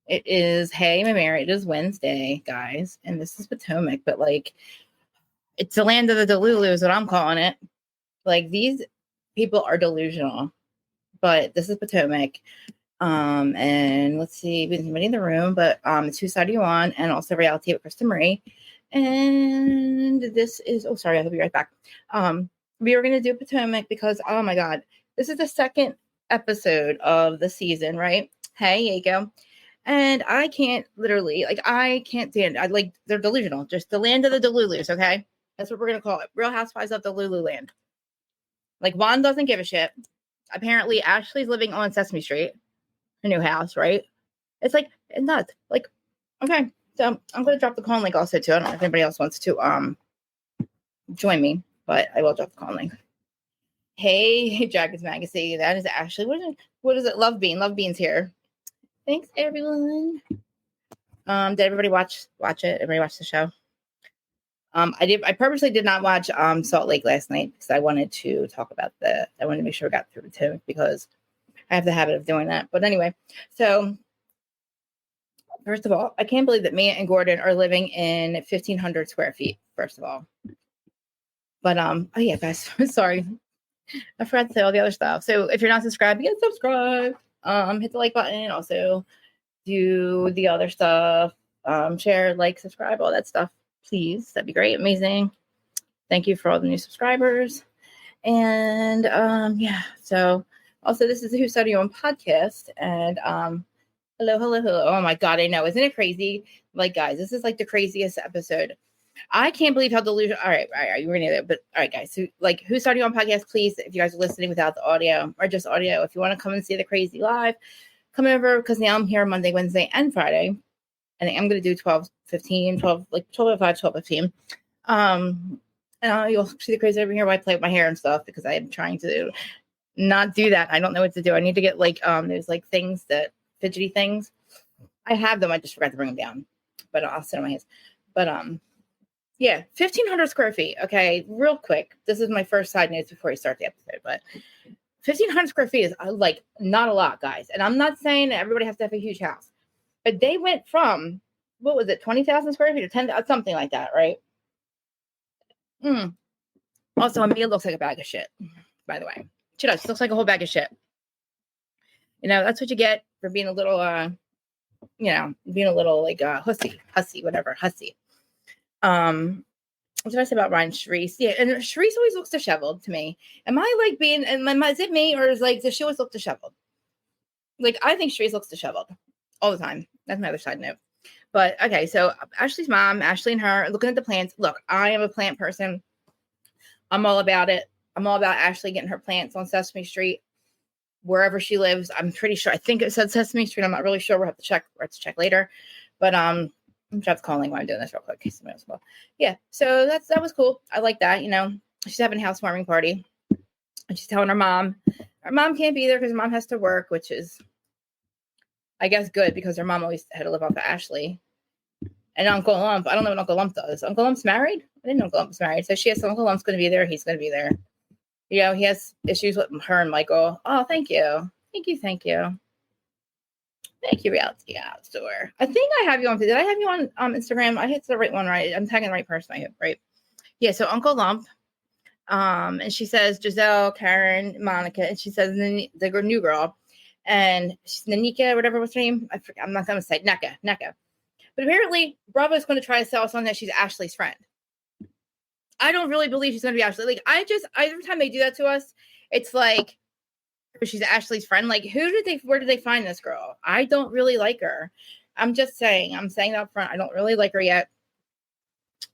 It is, hey, my Mary, it is Wednesday, guys, and this is Potomac, but like, it's the land of the Delulu is what I'm calling it. Like, these people are delusional, but this is Potomac. And let's see, we have somebody in the room, but it's Whose Side Are You On? And also Reality with Krista Marie. And this is, oh, sorry, I'll be right back. We were going to do Potomac because, oh my God, this is the second episode of the season, right? Hey, Yako. And I can't literally, like, I can't stand it. Like, they're delusional. Just the land of the Delulus, okay? That's what we're going to call it. Real Housewives of the Lulu Land. Like, Juan doesn't give a shit. Apparently, Ashley's living on Sesame Street, her new house, right? It's like, it's nuts. Like, okay. So, I'm going to drop the call link also, too. I don't know if anybody else wants to join me, but I will drop the call link. Hey, Dragons Magazine. That is Ashley. What is it? Love Bean. Love Bean's here. Thanks, everyone. Did everybody watch it? Everybody watch the show? I purposely did not watch Salt Lake last night because I wanted to talk about I wanted to make sure I got through to it because I have the habit of doing that. But anyway, so first of all, I can't believe that Mia and Gordon are living in 1,500 square feet, first of all. But oh yeah, guys, sorry. I forgot to say all the other stuff. So if you're not subscribed, you can subscribe. Hit the like button. Also, do the other stuff. Share, like, subscribe, all that stuff. Please, that'd be great. Amazing. Thank you for all the new subscribers. And yeah. So also, this is the Whose Side Are You On podcast. And hello. Oh my God, I know. Isn't it crazy? Like, guys, this is like the craziest episode. I can't believe how delusional. All right, you're gonna do it. But all right, guys. So, like, Whose Side Are You On podcast? Please, if you guys are listening without the audio or just audio, if you want to come and see the crazy live, come over because now I'm here Monday, Wednesday, and Friday. And I'm going to do 12:15, 12:05, 12:15. And you'll see the crazy over here while I play with my hair and stuff because I am trying to not do that. I don't know what to do. I need to get like there's like things that fidgety things. I have them. I just forgot to bring them down, but I'll sit on my hands. But yeah, 1,500 square feet. Okay, real quick. This is my first side notes before we start the episode, but 1,500 square feet is like not a lot, guys. And I'm not saying that everybody has to have a huge house, but they went from, what was it, 20,000 square feet or 10, something like that, right? Also, Amia looks like a bag of shit, by the way. She does. She looks like a whole bag of shit. You know, that's what you get for being a little, being a little like hussy. What did I say about Ryan? Sharice? Yeah, and Sharice always looks disheveled to me. Am I like being, is it me, or is like, does she always look disheveled? Like, I think Sharice looks disheveled all the time. That's my other side note. But okay, so Ashley's mom, Ashley and her, looking at the plants. Look, I am a plant person. I'm all about it. I'm all about Ashley getting her plants on Sesame Street, wherever she lives. I'm pretty sure. I think it said Sesame Street. I'm not really sure. We'll have to check. We'll have to check later. But I'm just calling while I'm doing this real quick. Yeah. So that was cool. I like that. You know, she's having a housewarming party, and she's telling her mom can't be there because her mom has to work, which is, I guess, good because her mom always had to live off of Ashley. And Uncle Lump, I don't know what Uncle Lump does. Uncle Lump's married? I didn't know Uncle Lump's married. So Uncle Lump's going to be there. He's going to be there. You know, he has issues with her and Michael. Oh, thank you. Thank you, Reality Outdoor. I think I have you on. Did I have you on Instagram? I hit the right one, right? I'm tagging the right person, I hope, right? Yeah, so Uncle Lump. And she says Giselle, Karen, Monica, and she says the new girl. And she's Nica, whatever was her name. I forget. I'm not going to say Nica. But apparently, Bravo's going to try to sell something that she's Ashley's friend. I don't really believe she's going to be Ashley. Like, every time they do that to us, it's like, she's Ashley's friend. Like, where did they find this girl? I don't really like her. I'm just saying. I'm saying that up front. I don't really like her yet.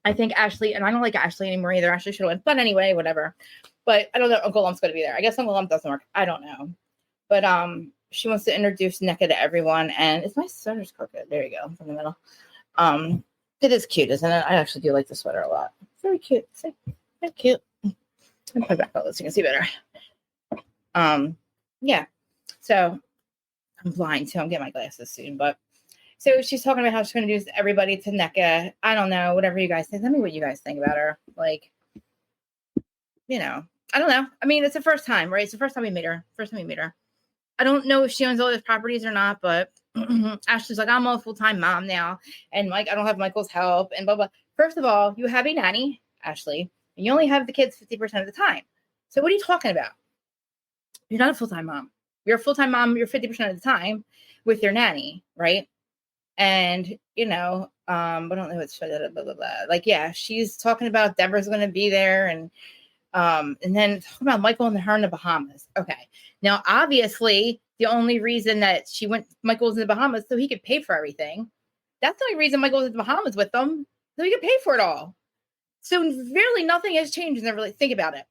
I think Ashley, and I don't like Ashley anymore either. Ashley should have went. But anyway, whatever. But I don't know if Uncle Lump's going to be there. I guess Uncle Lump doesn't work. I don't know. But she wants to introduce Nica to everyone, and it's my sweater's crooked. There you go, from the middle. It is cute, isn't it? I actually do like the sweater a lot. Very cute. See? Very cute. Let me put it back up so you can see better. Yeah. So I'm blind, so I'm getting my glasses soon. But so she's talking about how she's going to introduce everybody to Nica. I don't know, whatever you guys think. Tell me what you guys think about her. Like, you know, I don't know. I mean, it's the first time, right? It's the first time we meet her. I don't know if she owns all those properties or not, but Ashley's like, I'm a full-time mom now. And like, I don't have Michael's help and blah, blah. First of all, you have a nanny, Ashley, and you only have the kids 50% of the time. So what are you talking about? You're not a full-time mom. You're a full-time mom. You're 50% of the time with your nanny, right? And, you know, I don't know what's blah, blah, blah, blah. Like, yeah, she's talking about Deborah's going to be there. And then talking about Michael and her in the Bahamas. Okay. Now, obviously, the only reason that Michael was in the Bahamas so he could pay for everything. That's the only reason Michael was in the Bahamas with them. So he could pay for it all. So really nothing has changed. And really think about it.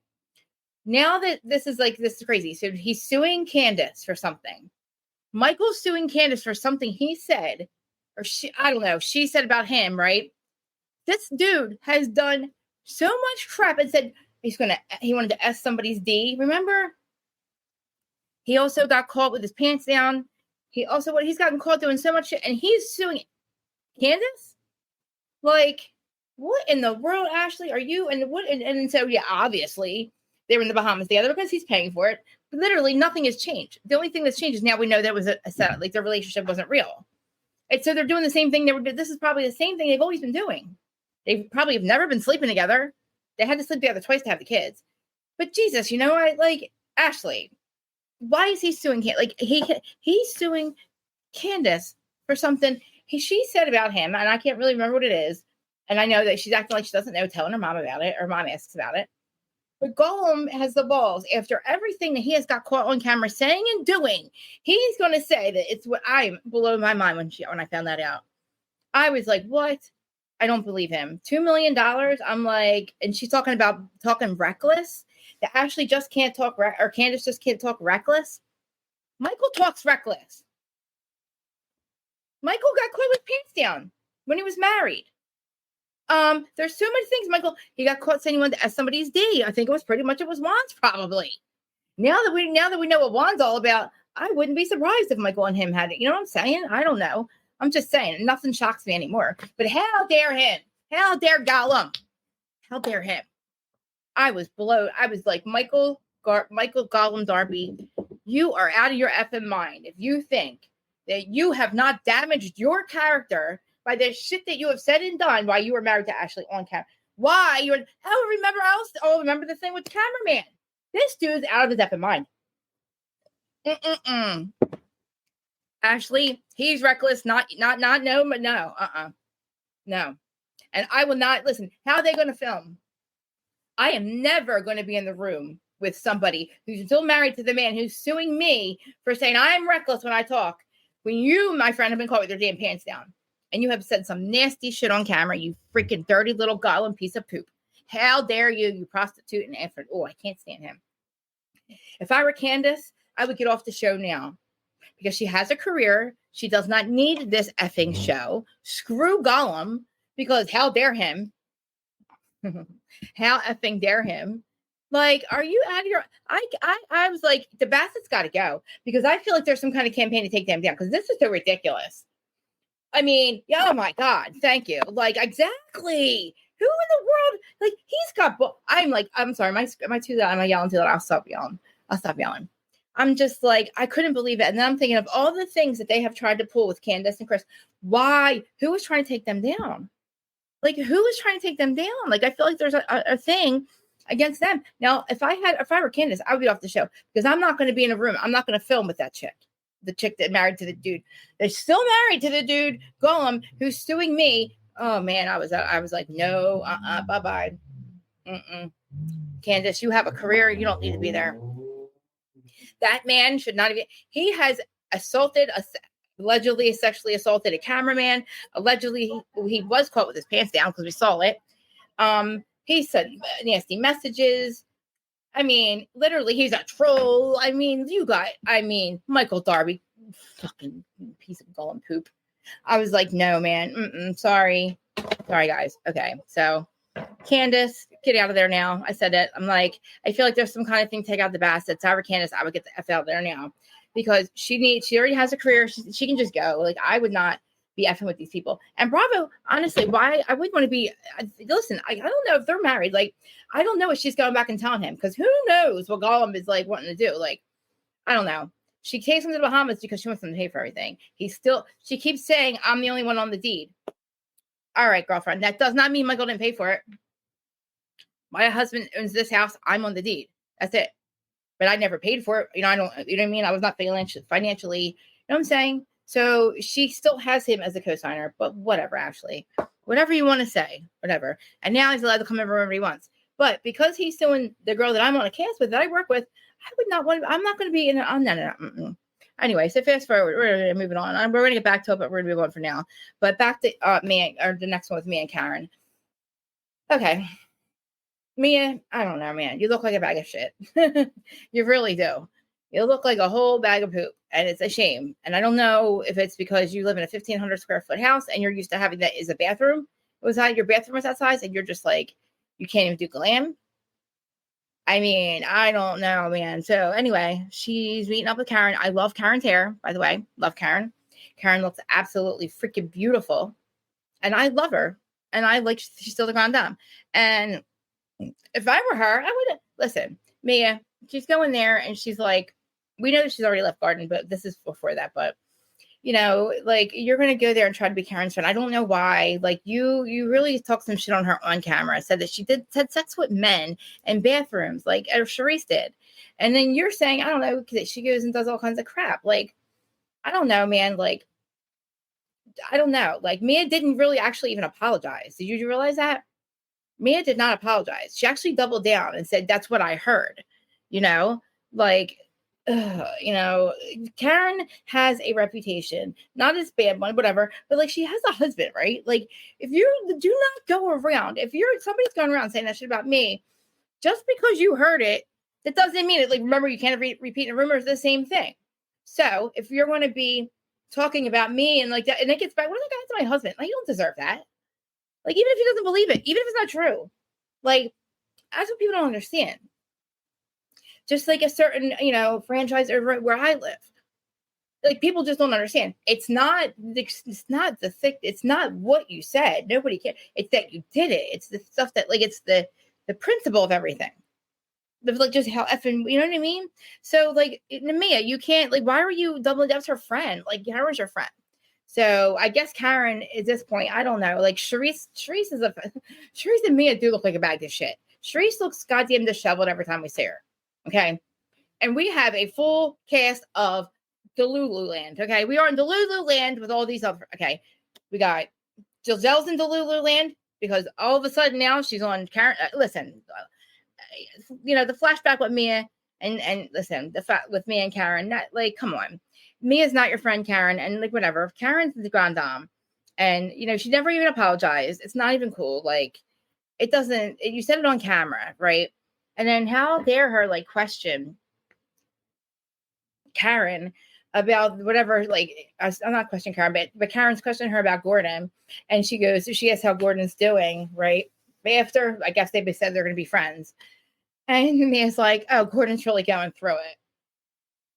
Now that this is crazy. So he's suing Candice for something. Michael's suing Candice for something he said, or she said about him, right? This dude has done so much crap and said he wanted to S somebody's D. Remember? He also got caught with his pants down. He's gotten caught doing so much shit, and he's suing Candice? Like, what in the world, Ashley, are you? And so, yeah, obviously, they were in the Bahamas together because he's paying for it. But literally, nothing has changed. The only thing that's changed is now we know that was a setup. Like, their relationship wasn't real. And so they're doing the same thing. This is probably the same thing they've always been doing. They probably have never been sleeping together. They had to sleep together twice to have the kids. But Jesus, you know, Ashley, why is he suing him? Like, he's suing Candice for something she said about him, and I can't really remember what it is. And I know that she's acting like she doesn't know, telling her mom about it, or mom asks about it. But Gollum has the balls, after everything that he has got caught on camera saying and doing, he's going to say that it's what I'm below my mind when I found that out. I was like, what? I don't believe him. $2 million. I'm like, and she's talking reckless. That Ashley just can't talk, or Candice just can't talk reckless. Michael talks reckless. Michael got caught with pants down when he was married. There's so many things. Michael, he got caught saying he wanted to S somebody's D. I think it was Juan's probably. Now that we know what Juan's all about, I wouldn't be surprised if Michael and him had it. You know what I'm saying? I don't know. I'm just saying, nothing shocks me anymore. But how dare him? How dare Gollum? How dare him? I was blown. I was like, Michael Gollum Darby, you are out of your effing mind if you think that you have not damaged your character by the shit that you have said and done while you were married to Ashley on camera. Why? Remember the thing with the cameraman. This dude's out of his effing mind. Ashley, he's reckless. No. No. And I will not listen. How are they going to film? I am never going to be in the room with somebody who's still married to the man who's suing me for saying I'm reckless when I talk. When you, my friend, have been caught with your damn pants down and you have said some nasty shit on camera, you freaking dirty little Gollum piece of poop. How dare you, you prostitute and effort. Oh, I can't stand him. If I were Candice, I would get off the show now because she has a career. She does not need this effing show. Screw Gollum, because how dare him? How effing dare him? Like, are you out of your... I was like, the Bassett's got to go because I feel like there's some kind of campaign to take them down because this is so ridiculous. I mean, oh my God, thank you. Like, exactly. Who in the world? Like, he's got... I'm sorry, my too loud. Am I yelling too loud? I'll stop yelling. I'm just like, I couldn't believe it. And then I'm thinking of all the things that they have tried to pull with Candice and Chris. Why? Who was trying to take them down? Like, who is trying to take them down? Like, I feel like there's a thing against them. Now, if I were Candice, I would be off the show because I'm not going to be in a room. I'm not going to film with that chick, the chick that married to the dude. They're still married to the dude, Gollum, who's suing me. Oh man, I was like, no, bye-bye. Candice, you have a career. You don't need to be there. That man should not be. He has allegedly sexually assaulted a cameraman. Allegedly, he was caught with his pants down because we saw it. He said nasty messages. I mean, literally, he's a troll. I mean, Michael Darby, fucking piece of Gollum poop. I was like, no, man. Sorry, guys. Okay, so Candice, get out of there now. I said it. I'm like, I feel like there's some kind of thing to take out the Bassett's. If I were Candice, I would get the F out there now. Because she already has a career. She can just go. Like, I would not be effing with these people. And Bravo, honestly, why I wouldn't want to be, listen, I don't know if they're married. Like, I don't know if she's going back and telling him. Because who knows what Gollum is, like, wanting to do. Like, I don't know. She takes him to the Bahamas because she wants him to pay for everything. She keeps saying, I'm the only one on the deed. All right, girlfriend. That does not mean Michael didn't pay for it. My husband owns this house. I'm on the deed. That's it. But I never paid for it. You know what I mean? I was not financially, you know what I'm saying? So she still has him as a co-signer, but whatever, Ashley. Whatever you want to say, whatever. And now he's allowed to come over whenever he wants. But because he's suing the girl that I'm on a cast with, that I work with, I'm not going to be in it. No. Anyway, so fast forward, we're moving on. We're going to get back to it, but we're going to move on for now. But back to the next one with me and Karen. Okay. Mia, I don't know, man. You look like a bag of shit. You really do. You look like a whole bag of poop, and it's a shame. And I don't know if it's because you live in a 1,500 square foot house and you're used to having that as a bathroom. Your bathroom was that size, and you're just like, you can't even do glam. I mean, I don't know, man. So anyway, she's meeting up with Karen. I love Karen's hair, by the way. Love Karen. Karen looks absolutely freaking beautiful, and I love her. And I like she's still the grande dame. And if I were her, I would listen. Mia, she's going there, and she's like, we know that she's already left Garden, but this is before that. But you know, like you're gonna go there and try to be Karen's friend. I don't know why. Like you really talked some shit on her on camera. Said that she had sex with men in bathrooms, like Charisse did. And then you're saying, I don't know, that she goes and does all kinds of crap. Like, I don't know, man. Like, I don't know. Like Mia didn't really actually even apologize. Did you realize that? Mia did not apologize. She actually doubled down and said, that's what I heard. You know, like, you know, Karen has a reputation, not as bad one, whatever, but like she has a husband, right? Like, if you do not go around, if somebody's going around saying that shit about me, just because you heard it, that doesn't mean it. Like, remember, you can't repeat a rumor is the same thing. So if you're going to be talking about me and like that, and it gets back, what if I got to my husband? Like, you don't deserve that. Like, even if he doesn't believe it, even if it's not true, like, that's what people don't understand. Just like a certain, you know, franchise over where I live. Like, people just don't understand. It's not what you said. Nobody cares. It's that you did it. It's the stuff that, like, it's the principle of everything. Like, just how effing, you know what I mean? So, like, Mia, you can't, like, why were you doubling down? That's her friend. Like, Karen's your friend. So I guess Karen at this point, I don't know. Like Charisse and Mia do look like a bag of shit. Charisse looks goddamn disheveled every time we see her. Okay. And we have a full cast of Delulu Land. Okay. We are in Delulu Land with all these other, okay. We got Giselle's in Delulu Land because all of a sudden now she's on Karen. Listen, you know, the flashback with Mia and listen, the fact with Mia and Karen, not like, come on. Mia's not your friend, Karen, and like whatever. Karen's the grande dame, and you know she never even apologized. It's not even cool. Like it doesn't. You said it on camera, right? And then how dare her like question Karen about whatever? Like I'm not questioning Karen, but Karen's questioning her about Gordon, and she asks how Gordon's doing, right? After I guess they said they're going to be friends, and Mia's like, "Oh, Gordon's really going through it."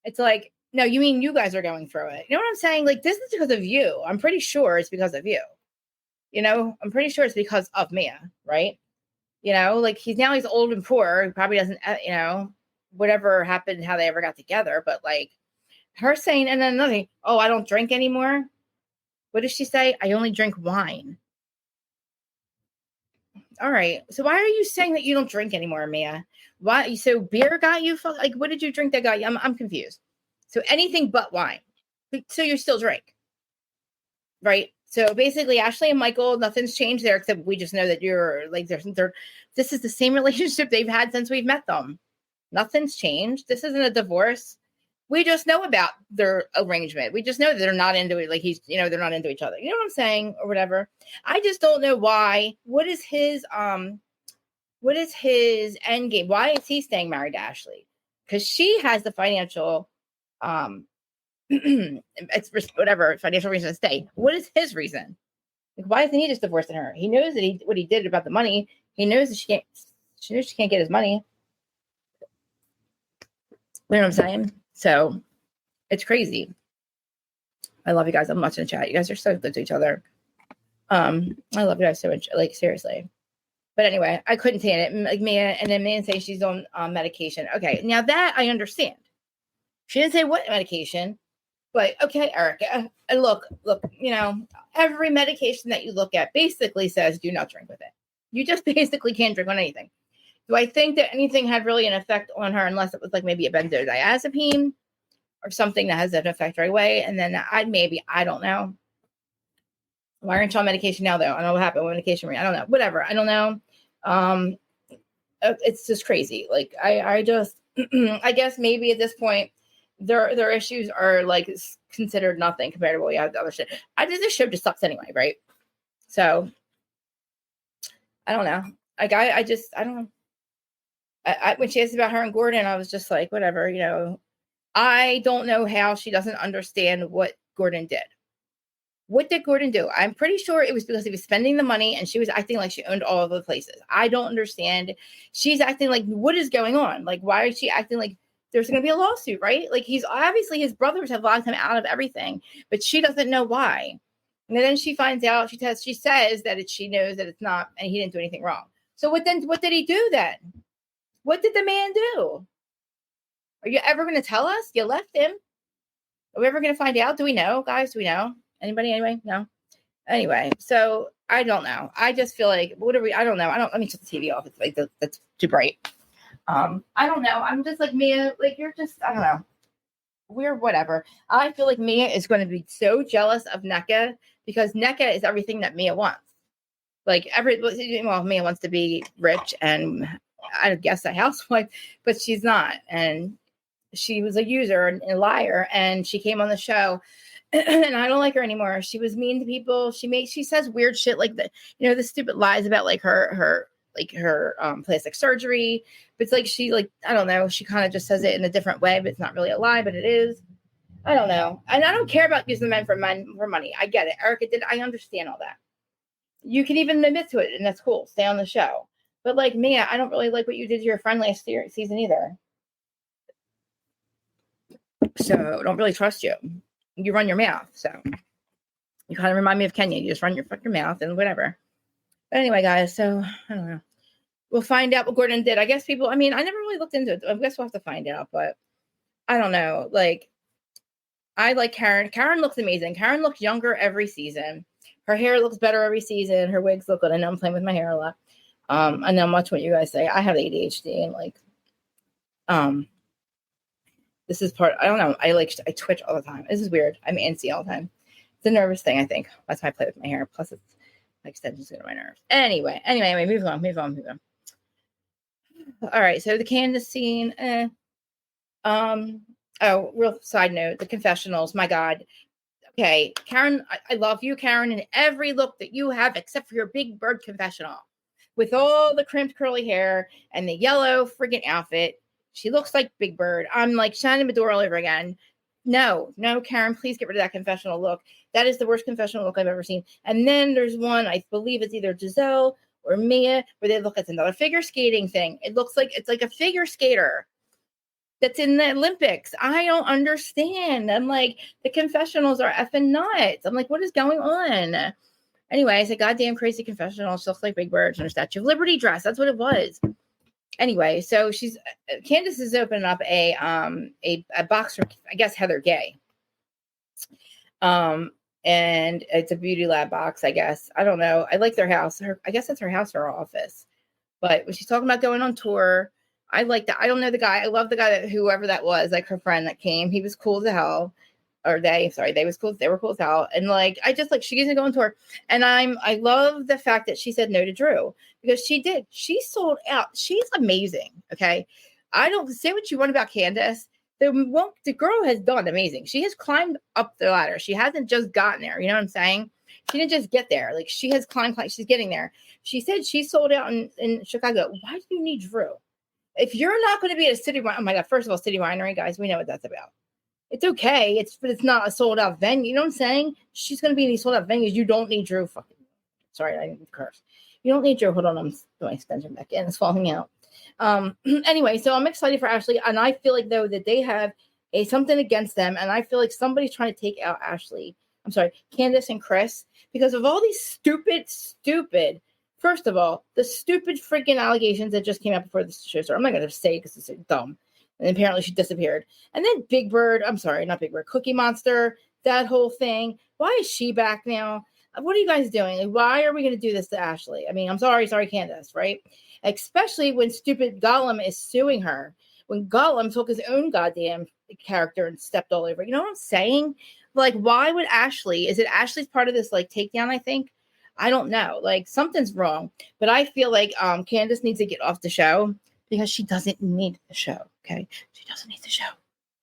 It's like. No, you mean you guys are going through it. You know what I'm saying? Like, this is because of you. I'm pretty sure it's because of you. You know, I'm pretty sure it's because of Mia, right? You know, like he's old and poor. He probably doesn't, you know, whatever happened, how they ever got together. But like her saying, and then another thing, oh, I don't drink anymore. What does she say? I only drink wine. All right. So why are you saying that you don't drink anymore, Mia? Why? So beer got you? Like, what did you drink that got you? I'm confused. So anything but wine. So you still drink, right? So basically, Ashley and Michael, nothing's changed there except we just know that you're like this is the same relationship they've had since we've met them. Nothing's changed. This isn't a divorce. We just know about their arrangement. We just know that they're not into it. Like they're not into each other. You know what I'm saying, or whatever. I just don't know why. What is his end game? Why is he staying married to Ashley? Because she has the financial. It's whatever financial reason to stay. What is his reason? Like, why isn't he just divorcing her? He knows that what he did about the money. He knows that she can't get his money. You know what I'm saying? So it's crazy. I love you guys. I'm watching the chat. You guys are so good to each other. I love you guys so much. Like seriously. But anyway, I couldn't stand it. Like Mia, and then Mia saying she's on medication. Okay, now that I understand. She didn't say what medication, but okay, Erica. And look, every medication that you look at basically says do not drink with it. You just basically can't drink on anything. Do I think that anything had really an effect on her unless it was like maybe a benzodiazepine or something that has an effect right away? And then I don't know. Why aren't you on medication now, though? I don't know what happened with medication. I don't know. Whatever. I don't know. It's just crazy. Like, I just, I guess maybe at this point, their issues are like considered nothing compared to what we have the other shit. This show just sucks anyway, right? So, I don't know. Like, I don't know. When she asked about her and Gordon, I was just like, whatever, I don't know how she doesn't understand what Gordon did. What did Gordon do? I'm pretty sure it was because he was spending the money and she was acting like she owned all of the places. I don't understand. She's acting like, what is going on? Like, why is she acting like there's going to be a lawsuit, right? Like, he's obviously, his brothers have locked him out of everything, but she doesn't know why. And then she finds out, she says that she knows that it's not, and he didn't do anything wrong. So what did he do then? What did the man do? Are you ever going to tell us? You left him. Are we ever going to find out? Do we know, guys? Do we know? Anybody? Anyway? No? Anyway, so I don't know. I just feel like, I don't know. Let me shut the TV off. It's like, that's too bright. I don't know. I'm just like, Mia, like, you're just, I don't know. We're whatever. I feel like Mia is going to be so jealous of Nica because Nica is everything that Mia wants. Like, Mia wants to be rich and I guess a housewife, but she's not. And she was a user and a liar. And she came on the show and I don't like her anymore. She was mean to people. She says weird shit like the stupid lies about like her plastic surgery. But it's like I don't know. She kind of just says it in a different way, but it's not really a lie, but it is. I don't know. And I don't care about using men for money. I get it. Erica did. I understand all that. You can even admit to it, and that's cool. Stay on the show. But like Mia, I don't really like what you did to your friend last season either. So I don't really trust you. You run your mouth. So you kind of remind me of Kenya. You just run your fucking mouth and whatever. But anyway, guys, so I don't know. We'll find out what Gordon did. I guess I never really looked into it. I guess we'll have to find out, but I don't know. Like, I like Karen. Karen looks amazing. Karen looks younger every season. Her hair looks better every season. Her wigs look good. I know I'm playing with my hair a lot. I know much what you guys say. I have ADHD and like, this is part, I don't know. I twitch all the time. This is weird. I'm antsy all the time. It's a nervous thing, I think. That's why I play with my hair. Plus it's my extensions get on my nerves. Anyway, move on. All right. So the Candice scene, real side note, the confessionals, my God. Okay. Karen, I love you, Karen, in every look that you have, except for your big bird confessional with all the crimped curly hair and the yellow friggin' outfit. She looks like Big Bird. I'm like Shannon Medora all over again. No, Karen, please get rid of that confessional look. That is the worst confessional look I've ever seen. And then there's one, I believe it's either Giselle or Mia, where they look at another figure skating thing. It looks like it's like a figure skater that's in the Olympics. I don't understand. I'm like, the confessionals are effing nuts. I'm like, what is going on? Anyway, it's a goddamn crazy confessional. She looks like Big Bird in her Statue of Liberty dress. That's what it was. Anyway, so Candice is opening up a box for, I guess, Heather Gay. And it's a Beauty Lab box, I guess. I don't know. I like their house. I guess it's her house or her office. But when she's talking about going on tour, I like that. I don't know the guy. I love the guy whoever that was, like her friend that came. He was cool as hell. Or they was cool. They were cool as hell. And like, I just like, she gets to go on tour. And I love the fact that she said no to Drew because she did. She sold out. She's amazing. Okay. I don't say what you want about Candice. The girl has done amazing. She has climbed up the ladder. She hasn't just gotten there. You know what I'm saying? She didn't just get there. Like she has climbed. She's getting there. She said she sold out in Chicago. Why do you need Drew? If you're not going to be at a city, oh my God, first of all, City Winery, guys, we know what that's about. It's okay. But it's not a sold out venue. You know what I'm saying? She's going to be in these sold out venues. You don't need Drew. Sorry, I didn't curse. You don't need Drew. Hold on. I'm doing my extension back in. It's falling out. Anyway, so I'm excited for Ashley. And I feel like, though, that they have something against them. And I feel like somebody's trying to take out Candice and Chris because of all these stupid, first of all, the stupid freaking allegations that just came out before the show started. I'm not going to say it because it's dumb. And apparently she disappeared. And then not Big Bird, Cookie Monster, that whole thing. Why is she back now? What are you guys doing? Like, why are we going to do this to Ashley? I mean, I'm sorry, Candice, right? Especially when stupid Gollum is suing her. When Gollum took his own goddamn character and stepped all over. You know what I'm saying? Like, why would Ashley? Is it Ashley's part of this like takedown? I think. I don't know. Like, something's wrong. But I feel like Candice needs to get off the show because she doesn't need the show. Okay, she doesn't need the show.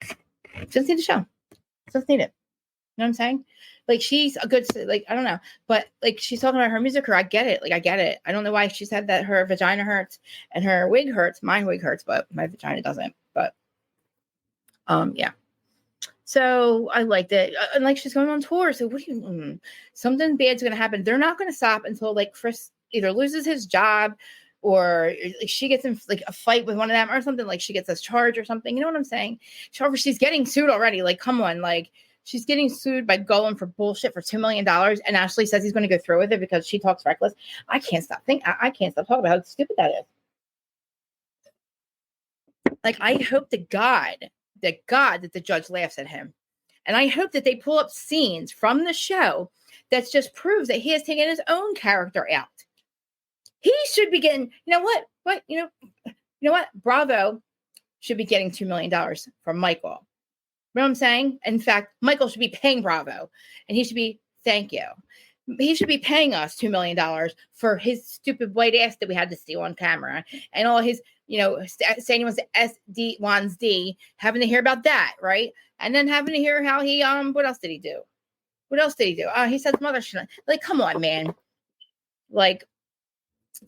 She doesn't need the show. She doesn't need it. You know what I'm saying? Like, she's a good, like, I don't know, but like, she's talking about her music career. I get it. Like, I get it. I don't know why she said that her vagina hurts and her wig hurts. My wig hurts, but my vagina doesn't. But, yeah. So I liked it. And like, she's going on tour. So what do you, something bad's going to happen. They're not going to stop until like Chris either loses his job or she gets in like a fight with one of them or something. Like, she gets a charge or something. You know what I'm saying? She's getting sued already. Like, come on. Like, she's getting sued by Gollum for bullshit for $2 million. And Ashley says he's going to go through with it because she talks reckless. I can't stop talking about how stupid that is. Like, I hope to God that the judge laughs at him. And I hope that they pull up scenes from the show that just proves that he has taken his own character out. He should be getting, you know what? Bravo should be getting $2 million from Michael. You know what I'm saying? In fact, Michael should be paying Bravo, and he should be, thank you. He should be paying us $2 million for his stupid white ass that we had to see on camera and all his, saying he wants to wants D, having to hear about that, right? And then having to hear how he, what else did he do? He said some other shit. Like, come on, man. Like,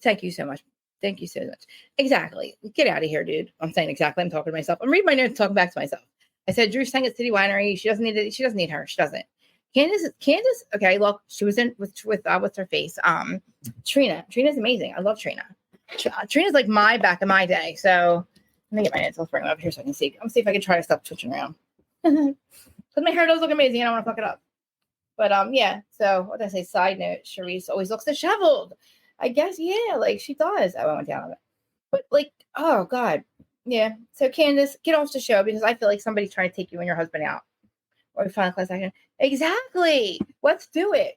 thank you so much. Thank you so much. Exactly. Get out of here, dude. I'm saying exactly. I'm talking to myself. I'm reading my notes, talking back to myself. I said, Drew sang at City Winery. She doesn't need it. She doesn't need her. She doesn't. Candice. Okay, look, she was in with what's her face? Trina. Trina's amazing. I love Trina. Trina's like my back in my day. So let me get my notes. Let's bring them up here so I can see. I'm see if I can try to stop twitching around. Because my hair does look amazing. I don't want to fuck it up. But yeah. So what did I say? Side note: Charisse always looks disheveled. I guess, yeah, like she does. I went down on it. But like, oh God. Yeah. So Candice, get off the show because I feel like somebody's trying to take you and your husband out. Or we find a class action. Exactly. Let's do it.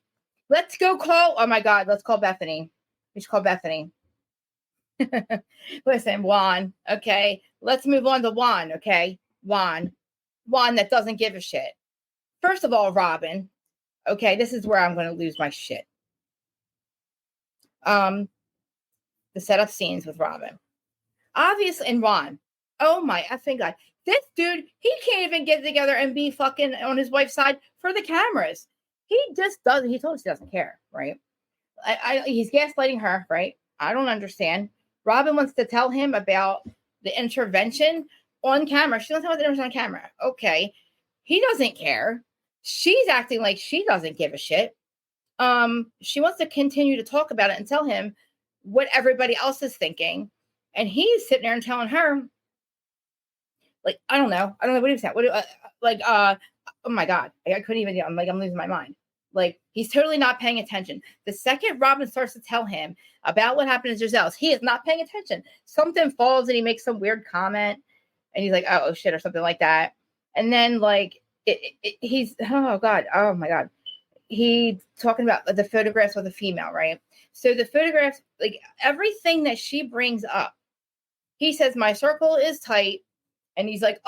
Let's go call. Oh my God. Let's call Bethany. We should call Bethany. Listen, Juan. Okay. Let's move on to Juan. Okay. Juan that doesn't give a shit. First of all, Robin. Okay. This is where I'm going to lose my shit. The setup scenes with Robin. Obviously, and Ron. Oh my effing God. This dude, he can't even get together and be fucking on his wife's side for the cameras. He just doesn't. He told us he doesn't care, right? He's gaslighting her, right? I don't understand. Robin wants to tell him about the intervention on camera. She doesn't know what the intervention on camera. Okay. He doesn't care. She's acting like she doesn't give a shit. She wants to continue to talk about it and tell him what everybody else is thinking. And he's sitting there and telling her, like, I don't know what he was saying. Oh my God. I couldn't even, I'm losing my mind. Like, he's totally not paying attention. The second Robin starts to tell him about what happened to Giselle's, he is not paying attention. Something falls and he makes some weird comment and he's like, oh shit, or something like that. And then like, he's, oh God, oh my God. He talking about the photographs with a female, right? So the photographs, like everything that she brings up, he says, my circle is tight. And he's like,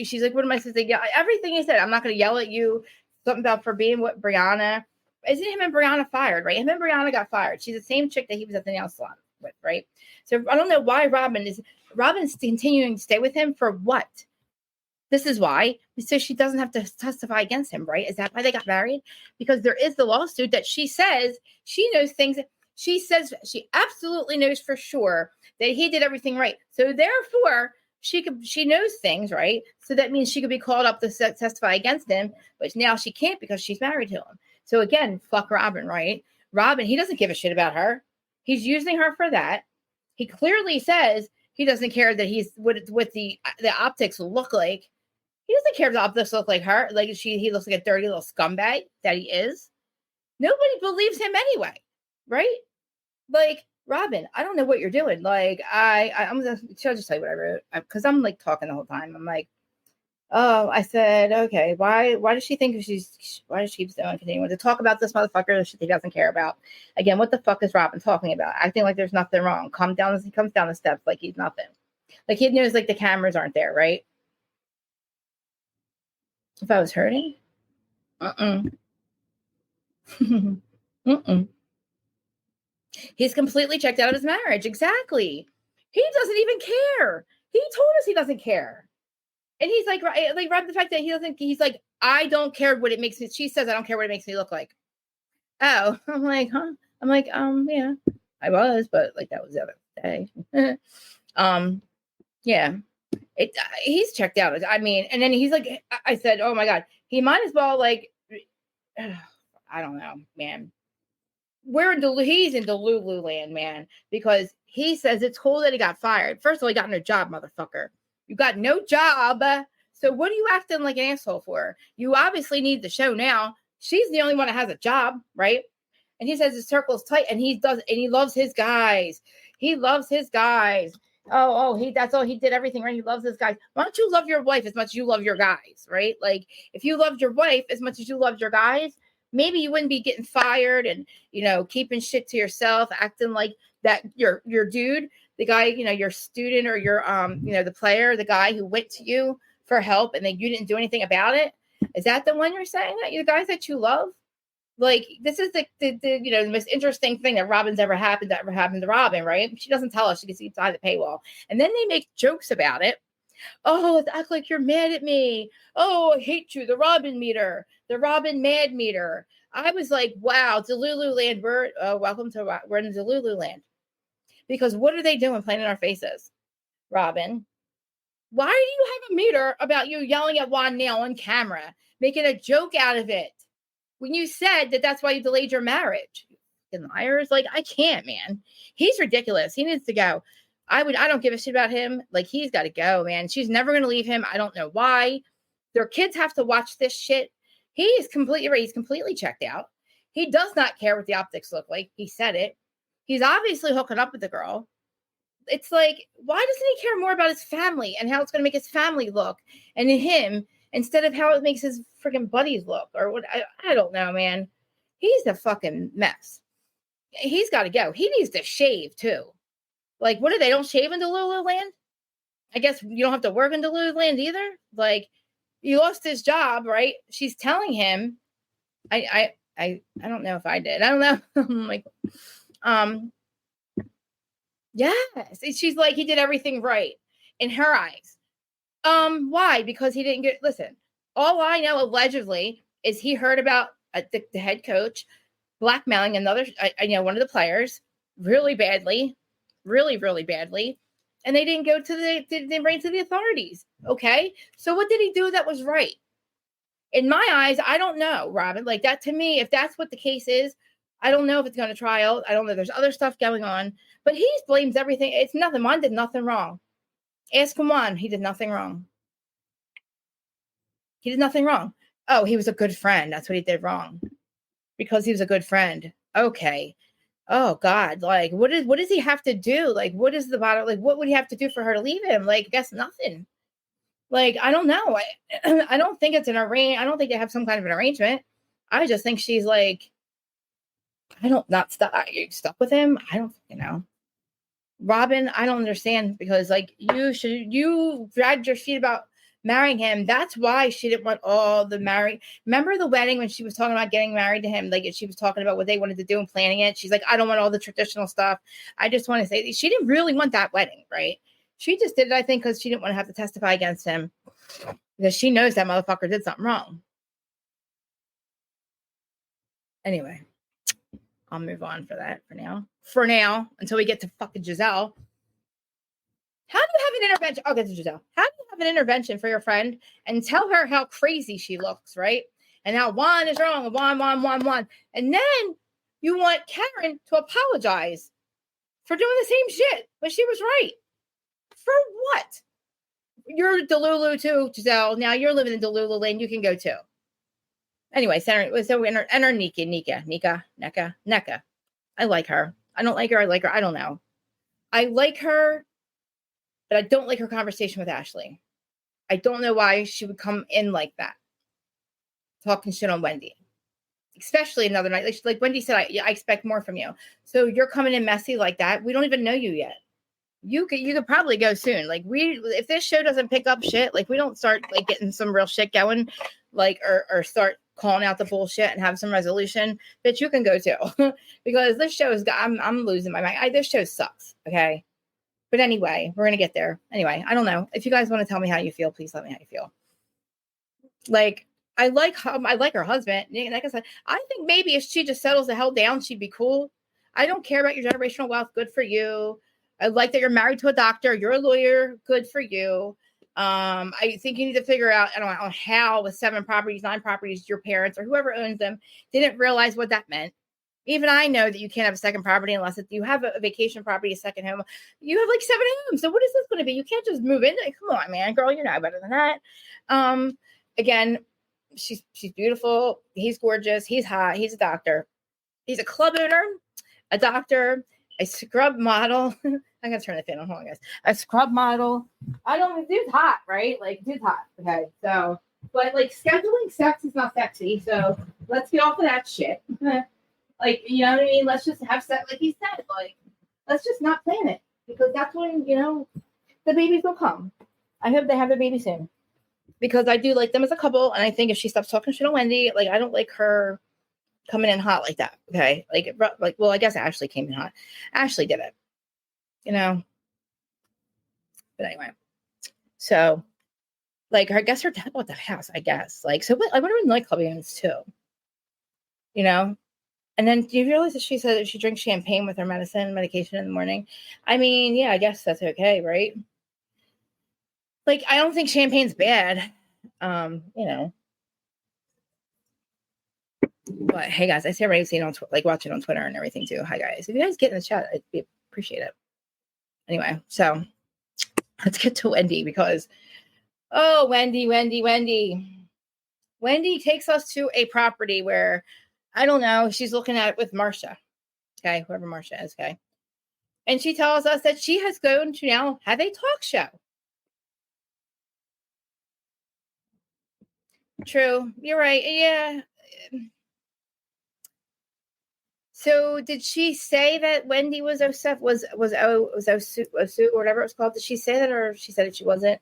she's like, what am I supposed to? Yeah, everything he said, I'm not going to yell at you. Something about for being with Brianna. Isn't him and Brianna fired, right? Him and Brianna got fired. She's the same chick that he was at the nail salon with, right? So I don't know why Robin's continuing to stay with him for what? This is why. So she doesn't have to testify against him, right? Is that why they got married? Because there is the lawsuit that she says she knows things. She says she absolutely knows for sure that he did everything right. So therefore, she knows things, right? So that means she could be called up to testify against him, but now she can't because she's married to him. So again, fuck Robin, right? Robin, he doesn't give a shit about her. He's using her for that. He clearly says he doesn't care that he's what the optics look like. He doesn't care if the optics look like her. Like he looks like a dirty little scumbag that he is. Nobody believes him anyway, right? Like Robin, I don't know what you're doing. Like, I'm gonna, should I just tell you what I wrote? Because I'm like talking the whole time. I'm like, oh, I said, okay, why does she think why does she keep continuing to talk about this motherfucker that she doesn't care about? Again, what the fuck is Robin talking about? Acting like there's nothing wrong. He comes down the steps like he's nothing. Like he knows like the cameras aren't there, right? If I was hurting? Mm-mm. He's completely checked out of his marriage. Exactly. He doesn't even care. He told us he doesn't care. And he's like the fact that he doesn't, he's like, I don't care what it makes me. She says, I don't care what it makes me look like. Oh, I'm like, huh? I'm like, yeah, I was, but like that was the other day. Yeah, he's checked out. I mean, and then he's like, I said, oh my God, he might as well like, I don't know, man. He's in Delulu land, man, because he says it's cool that he got fired. First of all, he got no job, motherfucker. You got no job. So what are you acting like an asshole for? You obviously need the show now. She's the only one that has a job, right? And he says his circle's tight, and he loves his guys. He loves his guys. That's all he did, everything right. He loves his guys. Why don't you love your wife as much as you love your guys, right? Like if you loved your wife as much as you loved your guys, maybe you wouldn't be getting fired and, keeping shit to yourself, acting like that your dude, the guy, your student or your, the player, the guy who went to you for help and then you didn't do anything about it. Is that the one you're saying that you guys that you love? Like, this is the most interesting thing that ever happened to Robin, right? She doesn't tell us. She gets inside the paywall. And then they make jokes about it. Oh, act like you're mad at me. Oh, I hate you. The Robin meter, the Robin mad meter. I was like, wow, Delulu land. We're in Delulu land. Because what are they doing playing in our faces? Robin, why do you have a meter about you yelling at Juan Nail on camera, making a joke out of it? When you said that's why you delayed your marriage. You liars. Like, I can't, man. He's ridiculous. He needs to go. I don't give a shit about him. Like, he's got to go, man. She's never going to leave him. I don't know why. Their kids have to watch this shit. He is completely right. He's completely checked out. He does not care what the optics look like. He said it. He's obviously hooking up with the girl. It's like, why doesn't he care more about his family and how it's going to make his family look and him instead of how it makes his freaking buddies look or what? I don't know, man. He's a fucking mess. He's got to go. He needs to shave too. Like, what they don't shave in Lululand? I guess you don't have to work in Lululand either. Like, he lost his job, right? She's telling him. I don't know if I did. I don't know. I'm like, yes. She's like, he did everything right in her eyes. Why? Because he didn't get. Listen, all I know allegedly is he heard about the head coach blackmailing another, one of the players really badly. Really, really badly. And they didn't go to they bring it to the authorities. Okay. So what did he do that was right? In my eyes, I don't know, Robin. Like that to me, if that's what the case is, I don't know if it's going to trial. I don't know. There's other stuff going on, but he blames everything. It's nothing. Juan did nothing wrong. Ask him Juan. He did nothing wrong. He did nothing wrong. Oh, he was a good friend. That's what he did wrong. Because he was a good friend. Okay. Oh God, like what does he have to do? Like, what is the bottom? Like, what would he have to do for her to leave him? Like, I guess nothing. Like, I don't know. I don't think it's an arrange. I don't think they have some kind of an arrangement. I just think she's like, not stuck. Are you stuck with him? I don't, Robin, I don't understand because like you dragged your feet about marrying him. That's why she didn't want all the marry. Remember the wedding when she was talking about getting married to him? Like she was talking about what they wanted to do and planning it. She's like, I don't want all the traditional stuff. I just want to say she didn't really want that wedding, right? She just did it, I think, because she didn't want to have to testify against him because she knows that motherfucker did something wrong. Anyway, I'll move on for that for now. For now, until we get to fucking Giselle. How do you have an intervention? I'll get to Giselle. How do you have an intervention for your friend and tell her how crazy she looks, right? And how Juan is wrong, Juan. And then you want Karen to apologize for doing the same shit when she was right. For what? You're Delulu too, Giselle. Now you're living in Delulu Lane. You can go too. Anyway, so enter Nica. I like her. I don't like her. I like her. I don't know. I like her, but I don't like her conversation with Ashley. I don't know why she would come in like that, talking shit on Wendy, especially another night. Like Wendy said, I expect more from you. So you're coming in messy like that. We don't even know you yet. You could probably go soon. Like if this show doesn't pick up shit, like we don't start like getting some real shit going, like or start calling out the bullshit and have some resolution, bitch, you can go too. Because this show is I'm losing my mind. This show sucks. Okay. But anyway, we're gonna get there. Anyway, I don't know. If you guys want to tell me how you feel, please let me know how you feel. Like I like her husband. Like I said, I think maybe if she just settles the hell down, she'd be cool. I don't care about your generational wealth. Good for you. I like that you're married to a doctor. You're a lawyer. Good for you. I think you need to figure out, I don't know how with 7 properties, 9 properties, your parents or whoever owns them didn't realize what that meant. Even I know that you can't have a second property unless you have a vacation property, a second home. You have like 7 homes. So what is this going to be? You can't just move in. Come on, man, girl, you're not better than that. Again, she's beautiful. He's gorgeous. He's hot. He's a doctor. He's a club owner, a doctor, a scrub model. I'm gonna turn the fan on. Hold on, guys. A scrub model. Dude's hot, right? Like, dude's hot. Okay, so, but like scheduling sex is not sexy. So let's get off of that shit. Like, you know what I mean? Let's just have sex, like he said. Like, let's just not plan it because that's when the babies will come. I hope they have their baby soon because I do like them as a couple, and I think if she stops talking shit on Wendy, like I don't like her coming in hot like that. Okay. Like, well, I guess Ashley came in hot. Ashley did it, but anyway, so like, I guess her dad bought the house, I guess. Like, so I wonder when nightclub owns too, and then do you realize that she said that she drinks champagne with her medication in the morning? I mean, yeah, I guess that's okay. Right. Like, I don't think champagne's bad. But hey guys, I see everybody seeing on watching on Twitter and everything too. Hi guys, if you guys get in the chat, I'd appreciate it. Anyway, so let's get to Wendy because Wendy takes us to a property where I don't know. She's looking at it with Marcia, okay, whoever Marcia is, okay, and she tells us that she has gone to now have a talk show. True, you're right. Yeah. So did she say that Wendy was Osef was Osu or whatever it was called? Did she say that, or she said that she wasn't?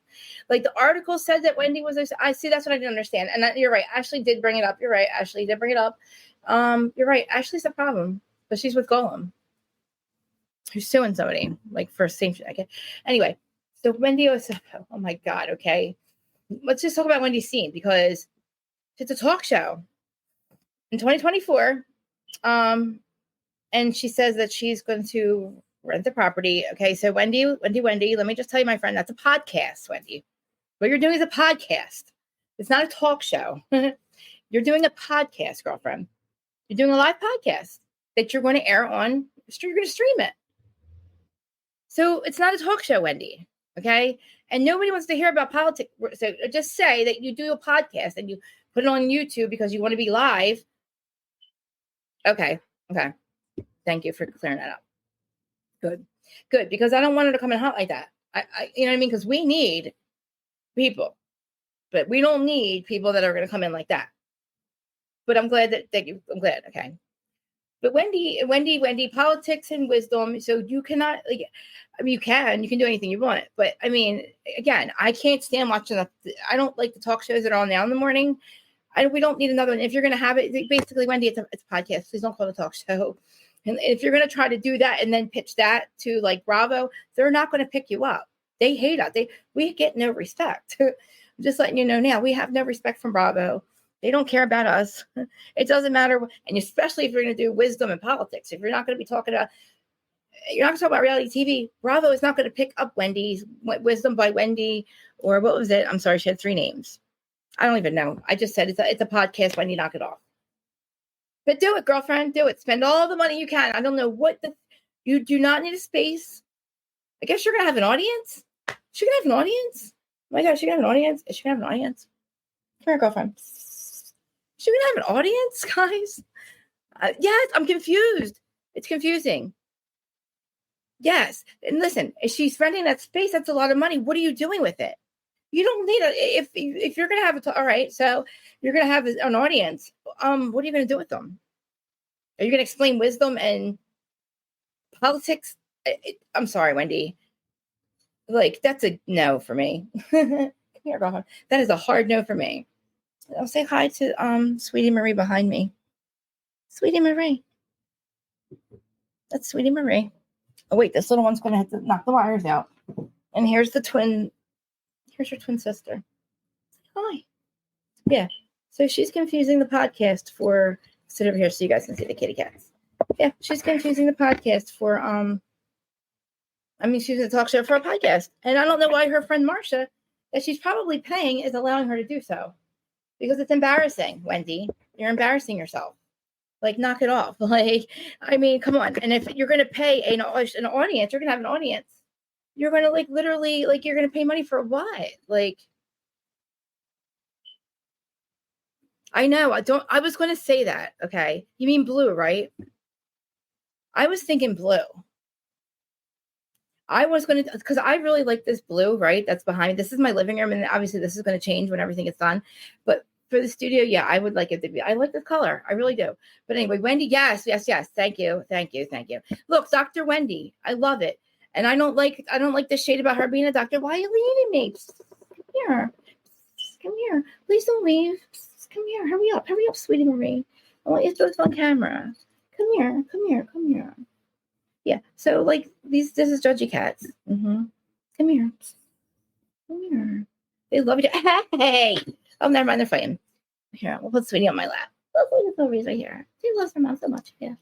Like the article said that Wendy was. I see. That's what I didn't understand. And you're right. Ashley did bring it up. You're right. Ashley did bring it up. You're right. Ashley's the problem, but she's with Golem, who's suing somebody like for same shit. Okay. Anyway, so Wendy Osef. Oh my God. Okay, let's just talk about Wendy's scene because it's a talk show in 2024. And she says that she's going to rent the property. Okay, so Wendy, let me just tell you, my friend, that's a podcast, Wendy. What you're doing is a podcast. It's not a talk show. You're doing a podcast, girlfriend. You're doing a live podcast that you're going to air on, you're going to stream it. So it's not a talk show, Wendy. Okay, and nobody wants to hear about politics. So just say that you do a podcast and you put it on YouTube because you want to be live. Okay. Thank you for clearing that up. Good. Because I don't want her to come in hot like that. I you know what I mean? Because we need people, but we don't need people that are going to come in like that. But I'm glad I'm glad. Okay. But Wendy, politics and wisdom. So you cannot you can do anything you want. But I mean, again, I can't stand watching I don't like the talk shows that are on now in the morning. We don't need another one. If you're going to have it, basically, Wendy, it's a podcast. Please don't call it a talk show. And if you're going to try to do that and then pitch that to like Bravo, they're not going to pick you up. They hate us. We get no respect. I'm just letting you know now, we have no respect from Bravo. They don't care about us. It doesn't matter. And especially if you're going to do wisdom and politics, if you're not going to be talking about, you're not going to talk about reality TV, Bravo is not going to pick up Wendy's Wisdom by Wendy, or what was it? I'm sorry, she had 3 names. I don't even know. I just said it's a podcast. Wendy, knock it off. But do it, girlfriend. Do it. Spend all the money you can. I don't know you do not need a space. I guess you're gonna have an audience. She gonna have an audience. Oh my gosh, she gonna have an audience. Is she gonna have an audience? Come here, girlfriend. She gonna have an audience, guys. Yes, I'm confused. It's confusing. Yes. And listen, if she's renting that space, that's a lot of money. What are you doing with it? You don't need it. If you're going to have all right, so you're going to have an audience. What are you going to do with them? Are you going to explain wisdom and politics? I'm sorry, Wendy. Like, that's a no for me. Come here, girlfriend. That is a hard no for me. I'll say hi to Sweetie Marie behind me. Sweetie Marie. That's Sweetie Marie. Oh, wait, this little one's going to have to knock the wires out. And here's the twin. Here's your twin sister. Hi. Yeah. So she's confusing the podcast for, sit over here so you guys can see the kitty cats. Yeah, she's confusing the podcast for, she's a talk show for a podcast. And I don't know why her friend Marcia, that she's probably paying, is allowing her to do so. Because it's embarrassing, Wendy. You're embarrassing yourself. Like, knock it off. Like, I mean, come on. And if you're going to pay an audience, you're going to have an audience. You're going to, like, literally, like, you're going to pay money for what? Like, I know. I was going to say that. Okay. You mean blue, right? I was thinking blue. I was going to, because I really like this blue, right? That's behind me. This is my living room. And obviously this is going to change when everything gets done. But for the studio, yeah, I would like it to be. I like the color. I really do. But anyway, Wendy, yes. Thank you. Look, Dr. Wendy, I love it. And I don't like this shade about her being a doctor. Why are you leaving me? Come here. Please don't leave. Come here. Hurry up, Sweetie Marie. I want you to throw this on camera. Come here. Yeah. So like this is Judgy Cats. Mm-hmm. Come here. They love you. Hey. Oh, never mind. They're fighting. Here, we'll put Sweetie on my lap. Look, Sylvie's right here. She loves her mom so much. Yeah.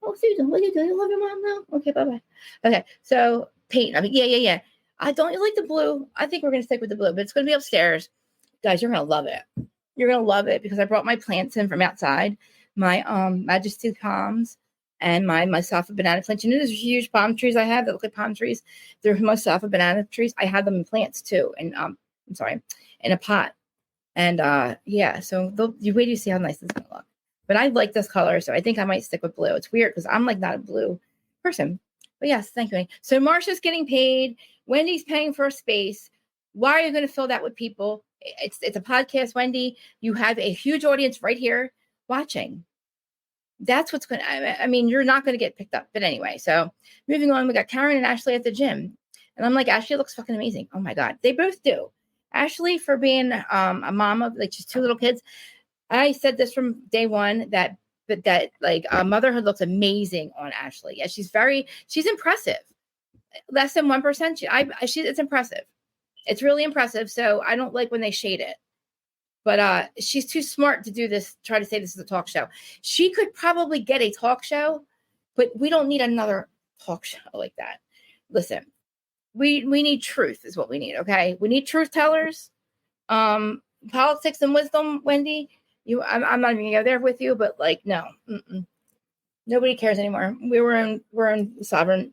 Oh, Susan, what are you doing? You love your mom now? Okay, bye-bye. Okay, so paint. Yeah. Don't you like the blue? I think we're going to stick with the blue, but it's going to be upstairs. Guys, you're going to love it. You're going to love it because I brought my plants in from outside. My Majesty palms and my Safa banana plants. You know those huge palm trees I have that look like palm trees? They're my Safa banana trees. I had them in plants too. And in a pot. And yeah, so you wait to see how nice this is going to look. But I like this color, so I think I might stick with blue. It's weird because I'm like not a blue person. But yes, thank you. So Marsha's getting paid. Wendy's paying for a space. Why are you going to fill that with people? It's a podcast, Wendy. You have a huge audience right here watching. That's what's going to, you're not going to get picked up. But anyway, so moving on, we got Karen and Ashley at the gym. And I'm like, Ashley looks fucking amazing. Oh my God. They both do. Ashley, for being a mom of like just two little kids, I said this from day one that motherhood looks amazing on Ashley. Yeah, she's impressive. Less than 1%. It's impressive. It's really impressive. So I don't like when they shade it. But she's too smart to do this, try to say this is a talk show. She could probably get a talk show, but we don't need another talk show like that. Listen, we need truth is what we need, okay? We need truth tellers. Politics and wisdom, Wendy. I'm not even gonna go there with you, but like, no. Nobody cares anymore. We're sovereign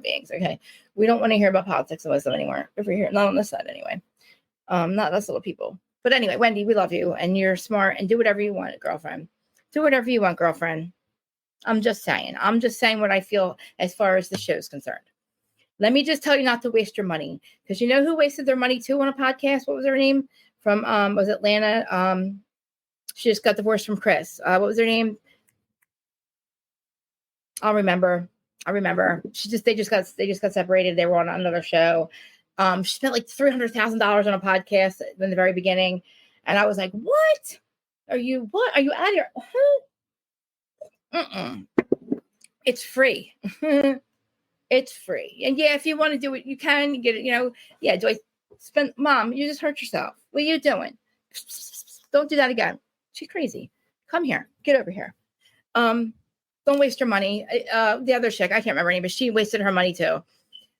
beings, okay? We don't want to hear about politics and wisdom anymore. Over here, not on this side anyway. Not us little people. But anyway, Wendy, we love you and you're smart and do whatever you want, girlfriend. Do whatever you want, girlfriend. I'm just saying what I feel as far as the show is concerned. Let me just tell you not to waste your money. Because you know who wasted their money too on a podcast? What was her name? From was Atlanta? She just got divorced from Chris. What was her name? I remember. They just got separated. They were on another show. She spent like $300,000 on a podcast in the very beginning. And I was like, what? Are you out of here? It's free. It's free. And yeah, if you want to do it, you can get it, Yeah, do I spend, Mom, you just hurt yourself. What are you doing? Don't do that again. She's crazy. Come here. Get over here. Don't waste your money. The other chick, I can't remember her name, but she wasted her money too.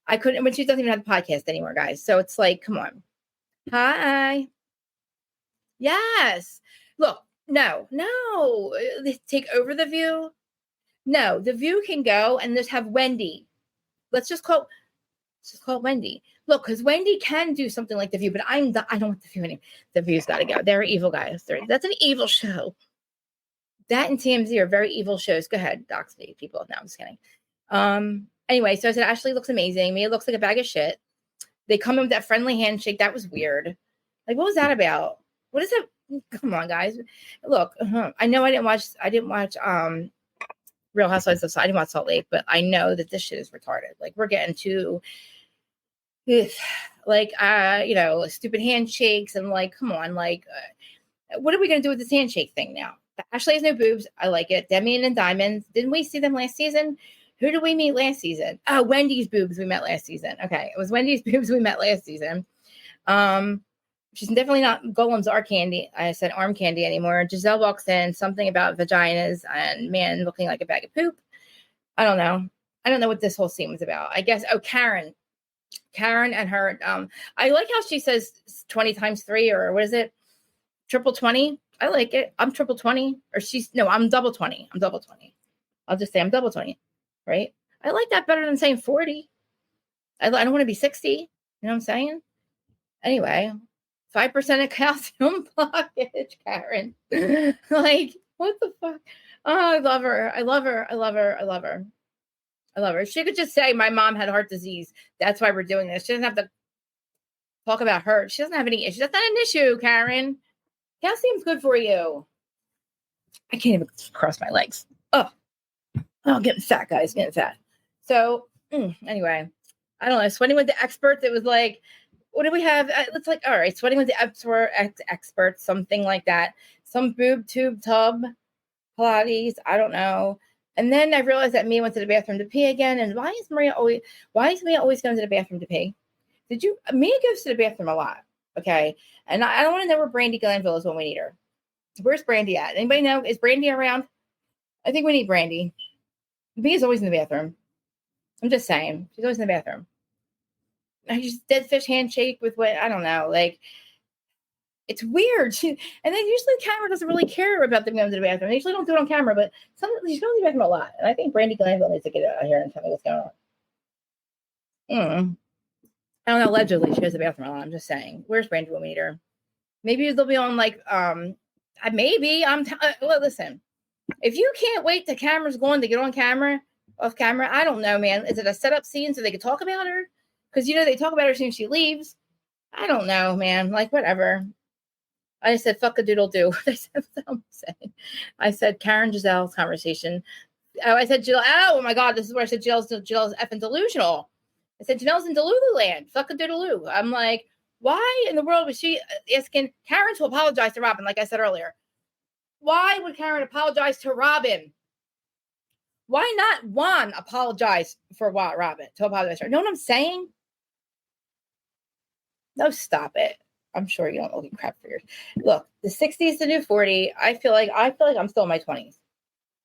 I couldn't, when she doesn't even have the podcast anymore, guys. So it's like, come on. Hi. Yes. Look, no. Take over the View. No, the View can go and just have Wendy. Let's just call Wendy. Look, because Wendy can do something like the View, but I don't want the View anymore. The View's got to go. They're evil guys. That's an evil show. That and TMZ are very evil shows. Go ahead, dox me, people. No, I'm just kidding. Anyway, so I said, Ashley looks amazing. Mia looks like a bag of shit. They come in with that friendly handshake. That was weird. Like, what was that about? What is it? Come on, guys. Look, I know I didn't watch Real Housewives of I didn't watch Salt Lake, but I know that this shit is retarded. Like, we're getting to like stupid handshakes and like, come on, like what are we gonna do with this handshake thing now? Ashley has no boobs. I like it. Demi and Diamond. Didn't we see them last season? Who did we meet last season? Oh, Wendy's boobs we met last season. Okay, it was Wendy's boobs we met last season. She's definitely not Golem's arm candy anymore. Giselle walks in, something about vaginas and man looking like a bag of poop. I don't know what this whole scene was about. I guess, Karen and her, I like how she says 20 times 3, or what is it? Triple 20. I like it. I'm triple 20, I'm double 20. I'm double 20. I'll just say I'm double 20, right? I like that better than saying 40. I don't want to be 60. You know what I'm saying? Anyway, 5% of calcium blockage, Karen. Like, what the fuck? Oh, I love her. I love her. I love her. I love her. I love her. She could just say my mom had heart disease. That's why we're doing this. She doesn't have to talk about her. She doesn't have any issues. That's not an issue, Karen. Calcium's good for you. I can't even cross my legs. Oh, getting fat, guys. Getting fat. So, anyway, I don't know. Sweating with the experts. It was like, what do we have? It's like, all right, sweating with the experts, something like that. Some boob tube tub Pilates. I don't know. And then I realized that Mia went to the bathroom to pee again. And why is Mia always going to the bathroom to pee? Mia goes to the bathroom a lot. Okay. And I don't want to know where Brandy Glanville is when we need her. Where's Brandy at? Anybody know? Is Brandy around? I think we need Brandy. Mia's always in the bathroom. I'm just saying. She's always in the bathroom. I just dead fish handshake with what, I don't know. Like, it's weird. And then usually the camera doesn't really care about them going to the bathroom. They usually don't do it on camera, but she's going to the bathroom a lot. And I think Brandy Glanville needs to get out here and tell me what's going on. I don't know. Allegedly, she goes to the bathroom a lot. I'm just saying. Where's Brandy when we need her? Maybe they'll be on like, listen, if you can't wait till camera's going to get on camera, off camera, I don't know, man. Is it a setup scene so they can talk about her? Because, they talk about her as soon as she leaves. I don't know, man. Like, whatever. I said, fuck a doodle do. I said, Karen Giselle's conversation. I said, Jill. Oh, my God. This is where I said Jill's effing delusional. I said, Janelle's in Delulu land. Fuck a doodaloo. I'm like, why in the world was she asking Karen to apologize to Robin? Like I said earlier. Why would Karen apologize to Robin? Why not Juan apologize for what Robin? To apologize for her? Know what I'm saying? No, stop it. I'm sure you don't look at crap for yours. Look, the 60 is the new 40. I feel like I'm still in my 20s.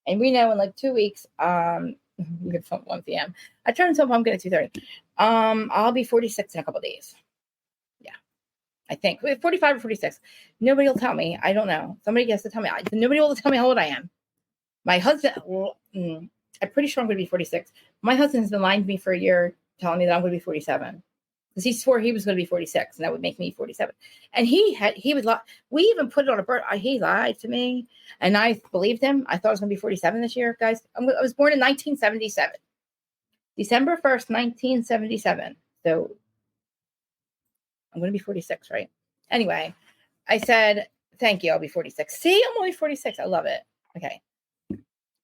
And we know in like 2 weeks, we could phone 1 p.m. I turn until I'm good at 2:30. I'll be 46 in a couple of days. Yeah. I think 45 or 46. Nobody will tell me. I don't know. Somebody has to tell me. Nobody will tell me how old I am. My husband, I'm pretty sure I'm going to be 46. My husband has been lying to me for a year, telling me that I'm going to be 47. Because he swore he was going to be 46, and that would make me 47. And he would lie. We even put it on a birth. He lied to me, and I believed him. I thought I was going to be 47 this year, guys. I was born in 1977, December 1st, 1977. So I'm going to be 46, right? Anyway, I said, thank you. I'll be 46. See, I'm only 46. I love it. Okay.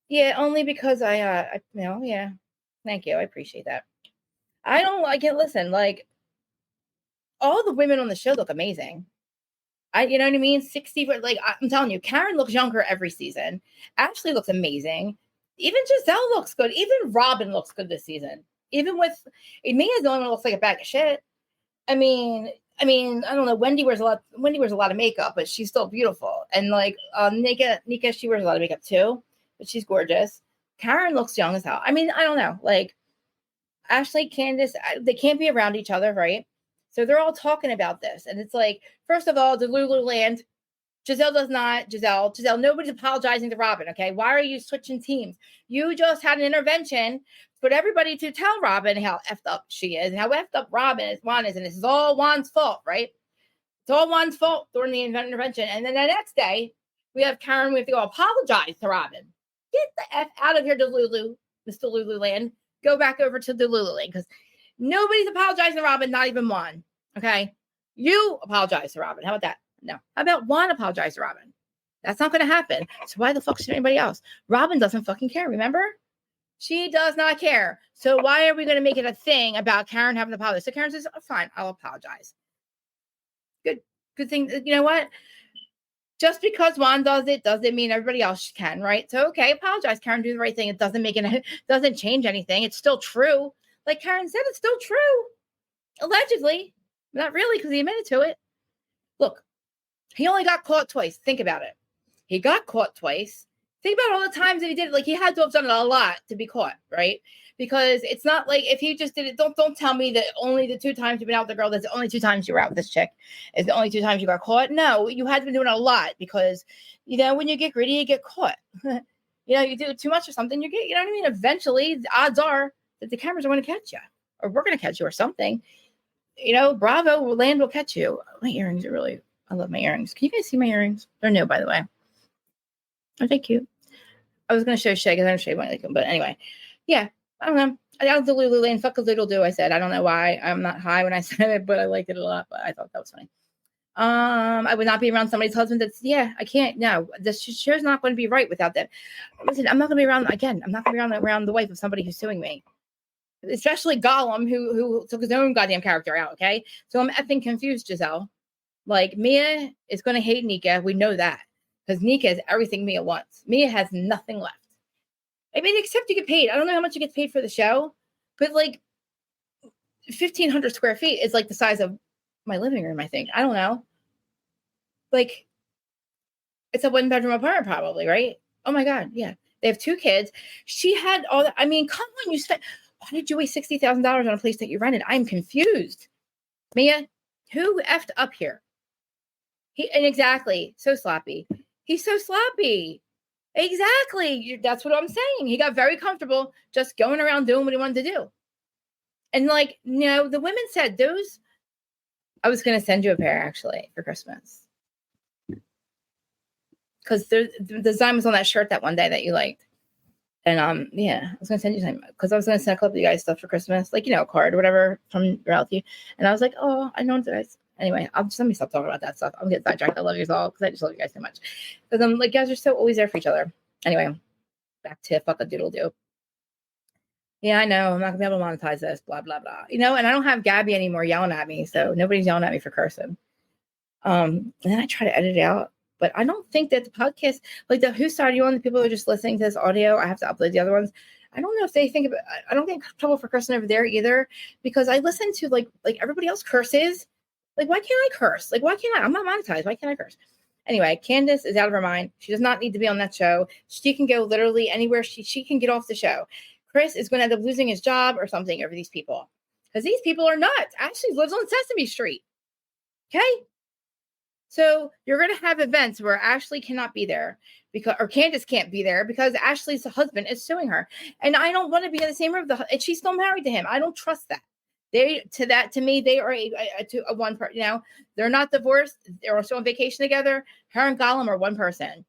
Yeah, only because yeah. Thank you. I appreciate that. I don't like it. Listen, like, all the women on the show look amazing. You know what I mean? 60, but like, I'm telling you, Karen looks younger every season. Ashley looks amazing. Even Giselle looks good. Even Robin looks good this season. Even with, Mia's the only one who looks like a bag of shit. I mean, I don't know. Wendy wears a lot of makeup, but she's still beautiful. And like, Nica, she wears a lot of makeup too, but she's gorgeous. Karen looks young as hell. I mean, I don't know. Like, Ashley, Candice, they can't be around each other, right? So they're all talking about this. And it's like, first of all, the Lululand, Giselle, nobody's apologizing to Robin, okay? Why are you switching teams? You just had an intervention for everybody to tell Robin how effed up she is and how effed up Juan is. And this is all Juan's fault, right? It's all Juan's fault during the intervention. And then the next day, we have Karen, we have to go apologize to Robin. Get the F out of here, Delulu, Mr. Lululand. go back over to Delulu because nobody's apologizing to Robin, not even Juan. Okay. You apologize to Robin. How about that? No. How about Juan apologize to Robin? That's not going to happen. So why the fuck should anybody else? Robin doesn't fucking care. Remember? She does not care. So why are we going to make it a thing about Karen having to apologize? So Karen says, oh, fine, I'll apologize. Good thing. You know what? Just because Juan does it doesn't mean everybody else can, right? So, okay, apologize, Karen, do the right thing. It doesn't change anything. It's still true. Like Karen said, it's still true. Allegedly. Not really, because he admitted to it. Look, he only got caught twice. Think about it. He got caught twice. Think about all the times that he did it. Like, he had to have done it a lot to be caught, right? Because it's not like if he just did it, don't tell me that only the 2 times you've been out with the girl, that's the only 2 times you were out with this chick, is the only 2 times you got caught. No, you had to be doing a lot because, when you get greedy, you get caught. You do too much or something, you get, you know what I mean? Eventually, the odds are that the cameras are going to catch you, or we're going to catch you or something. Bravo, land will catch you. My earrings are really, I love my earrings. Can you guys see my earrings? They're new, by the way. Aren't they cute? I was going to show Shay because I don't shave my like them, but anyway, yeah. I don't know. I got the Lululemon. Fuck a little do. I said. I don't know why. I'm not high when I said it, but I liked it a lot. But I thought that was funny. I would not be around somebody's husband. I can't. No, this show's not going to be right without that. Listen, I'm not going to be around again. I'm not going to be around the wife of somebody who's suing me, especially Gollum, who took his own goddamn character out. Okay, so I'm effing confused, Giselle. Like Mia is going to hate Nica. We know that because Nica is everything Mia wants. Mia has nothing left. I mean, except you get paid. I don't know how much you get paid for the show, but like 1,500 square feet is like the size of my living room, I think. I don't know. Like, it's a 1-bedroom apartment probably, right? Oh my God, yeah. They have 2 kids. She had all that. I mean, come on, why did you waste $60,000 on a place that you rented? I'm confused. Mia, who effed up here? Exactly, so sloppy. He's so sloppy. Exactly. That's what I'm saying. He got very comfortable just going around doing what he wanted to do. And the women said those. I was going to send you a pair actually for Christmas. Because the design was on that shirt that one day that you liked. And I was going to send you something because I was going to send a couple of you guys stuff for Christmas, like, a card or whatever from reality. And I was like, oh, I know guys. Anyway, let me stop talking about that stuff. I'm getting sidetracked. I love you all because I just love you guys so much. Because I'm like, guys are so always there for each other. Anyway, back to fuck a doodle do. Yeah, I know. I'm not gonna be able to monetize this. Blah blah blah. And I don't have Gabby anymore yelling at me, so nobody's yelling at me for cursing. And then I try to edit it out, but I don't think that the podcast, like the Who Started You On, the people who are just listening to this audio, I have to upload the other ones. I don't know if they think about. I don't get in trouble for cursing over there either because I listen to like everybody else curses. Like, why can't I curse? Like, why can't I? I'm not monetized. Why can't I curse? Anyway, Candice is out of her mind. She does not need to be on that show. She can go literally anywhere. She can get off the show. Chris is going to end up losing his job or something over these people because these people are nuts. Ashley lives on Sesame Street. Okay. So you're going to have events where Ashley cannot be there or Candice can't be there because Ashley's husband is suing her. And I don't want to be in the same room. And she's still married to him. I don't trust that. To me, they are a one person. They're not divorced. They're still on vacation together. Her and Gollum are one person.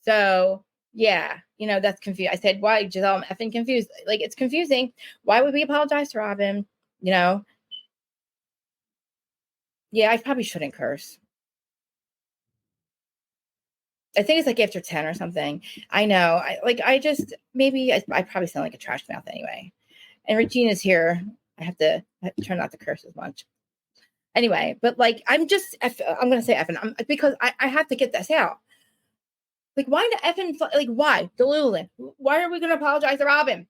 So yeah, that's confused. I said, why, Giselle? I'm effing confused. Like, it's confusing. Why would we apologize to Robin? Yeah, I probably shouldn't curse. I think it's like after 10 or something. I know. I probably sound like a trash mouth anyway. And Regina's here. I have to try not to curse as much. Anyway, but I'm going to say effing because I have to get this out. Like, why the effing, why? Delulu. Why are we going to apologize to Robin?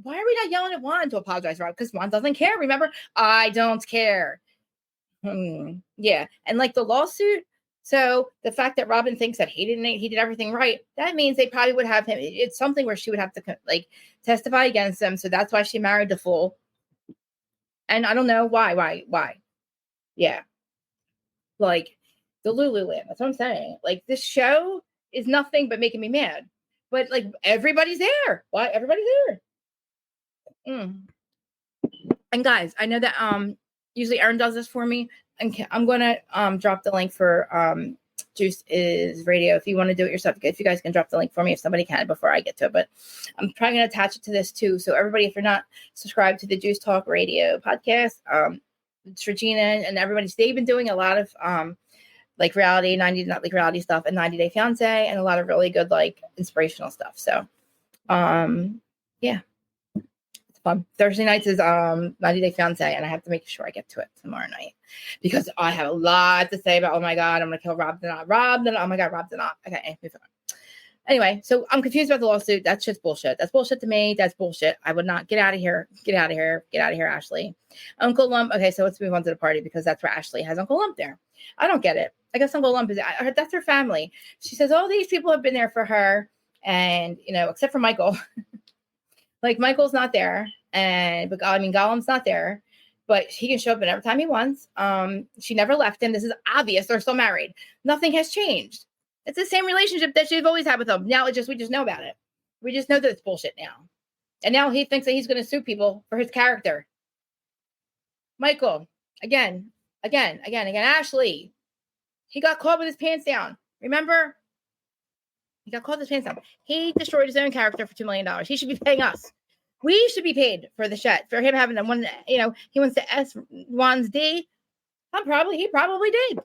Why are we not yelling at Juan to apologize to Robin? Because Juan doesn't care. Remember, I don't care. Yeah. And the lawsuit. So the fact that Robin thinks that he did everything right, that means they probably would have him. It's something where she would have to testify against him. So that's why she married the fool. And I don't know why. Yeah. The Lululemon. That's what I'm saying. This show is nothing but making me mad. But everybody's there. Why? Everybody's there. And guys, I know that usually Erin does this for me. And I'm gonna drop the link for Juice is radio. If you want to do it yourself, if you guys can drop the link for me, if somebody can before I get to it. But I'm probably going to attach it to this too. So everybody, if you're not subscribed to the Juice Talk Radio podcast, it's Regina and everybody. They've been doing a lot of like reality, not like reality stuff, and 90 Day Fiance, and a lot of really good like inspirational stuff. So yeah. Thursday nights is 90 Day Fiance, and I have to make sure I get to it tomorrow night because I have a lot to say about, oh my God, I'm going to kill Rob the Knot. Oh my God, Rob the Knot. Okay, move on. Anyway, so I'm confused about the lawsuit. That's just bullshit. That's bullshit to me. That's bullshit. I would not. Get out of here. Get out of here. Get out of here, Ashley. Uncle Lump. Okay, so let's move on to the party because that's where Ashley has Uncle Lump there. I don't get it. I guess Uncle Lump that's her family. She says all these people have been there for her, and, you know, except for Michael. Like, Michael's not there, but Gollum's not there, but he can show up whenever time he wants. She never left him. This is obvious. They're still married. Nothing has changed. It's the same relationship that she's always had with him. Now we just know about it. We just know that it's bullshit now. And now he thinks that he's going to sue people for his character. Michael, again, Ashley, he got caught with his pants down. Remember? He got caught with his pants down. He destroyed his own character for $2 million. He should be paying us. We should be paid for the shit, for him having the one, you know, he wants to S Juan's D. He probably did.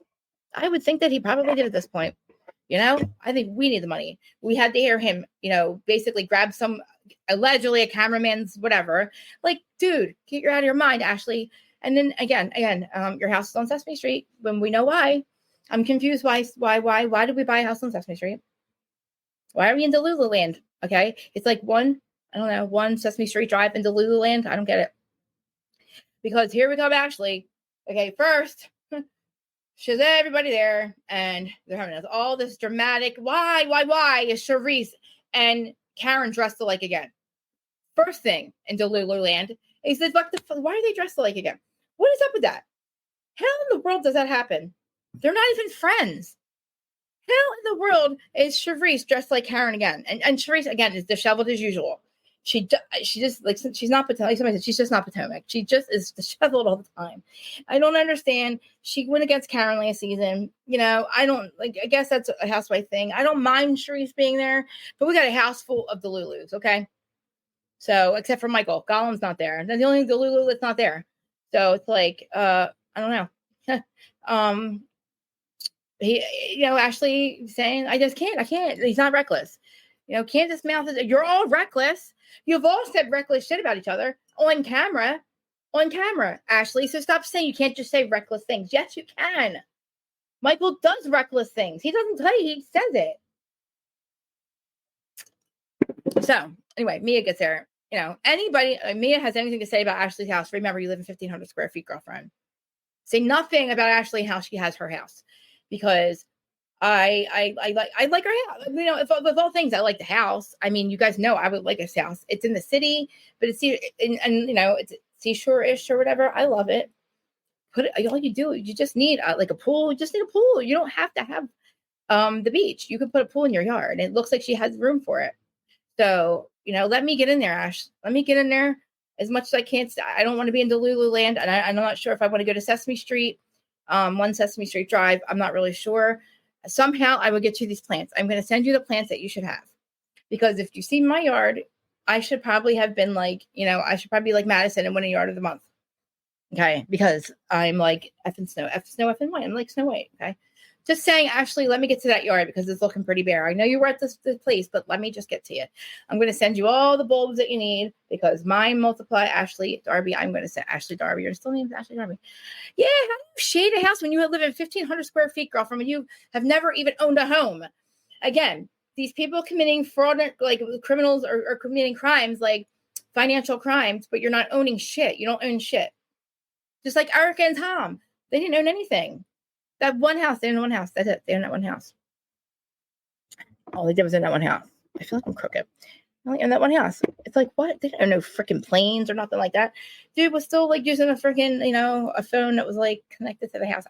I would think that he probably did at this point. You know, I think we need the money. We had to hear him, you know, basically grab some, allegedly a cameraman's whatever. Like, dude, get your out of your mind, Ashley. And then again, your house is on Sesame Street when we know why. I'm confused. Why did we buy a house on Sesame Street? Why are we in Delululand? Okay. It's like one Sesame Street drive into Lululand. I don't get it. Because here we come, Ashley. Okay, first, she has everybody there, and they're having all this dramatic, why is Charisse and Karen dressed alike again? First thing in Delululand, he says, why are they dressed alike again? What is up with that? How in the world does that happen? They're not even friends. How in the world is Charisse dressed like Karen again? And Charisse, again, is disheveled as usual. She just, like, she's not Potomac. Like somebody said, she's just not Potomac. She just is disheveled all the time. I don't understand. She went against Karen last season. You know, I guess that's a housewife thing. I don't mind Charisse being there, but we got a house full of Delulus, okay? So, except for Michael. Gollum's not there. That's the only Delulu that's not there. So, it's like, I don't know. He, you know, Ashley saying, I can't. He's not reckless. You know, Candice mouth is, you're all reckless. You've all said reckless shit about each other on camera, Ashley. So stop saying you can't just say reckless things. Yes, you can. Michael does reckless things. He doesn't tell you, he says it. So anyway, Mia gets there. You know, Mia has anything to say about Ashley's house. Remember, you live in 1,500 square feet, girlfriend. Say nothing about Ashley, how she has her house, because I like her house. You know, with all things, I like the house. I mean, you guys know I would like this house. It's in the city, but it's and you know, it's seashore-ish or whatever. I love it. All you do, you just need like a pool. You just need a pool. You don't have to have the beach. You can put a pool in your yard. It looks like she has room for it. So, you know, let me get in there, Ash. Let me get in there as much as I can. I don't want to be in Delululand, and I'm not sure if I want to go to Sesame Street, 1 Sesame Street Drive. I'm not really sure. Somehow I will get you these plants. I'm going to send you the plants that you should have, because if you see my yard, I should probably have been like, you know, I should probably be like Madison and win a yard of the month. Okay. Because I'm like effing effing white. I'm like Snow White. Okay. Just saying, Ashley, let me get to that yard because it's looking pretty bare. I know you were at this place, but let me just get to you. I'm going to send you all the bulbs that you need because mine multiply. Ashley Darby. I'm going to say Ashley Darby. You're still named Ashley Darby. Yeah. How do you shade a house when you live in 1,500 square feet, girlfriend, when you have never even owned a home? Again, these people committing fraud, like criminals or committing crimes, like financial crimes, but you're not owning shit. You don't own shit. Just like Erica and Tom. They didn't own anything. That one house, they own one house. That's it. They own that one house. All they did was own that one house. I feel like I'm crooked. I only own that one house. It's like, what? They didn't own no freaking planes or nothing like that. Dude was still like using a freaking, you know, a phone that was like connected to the house.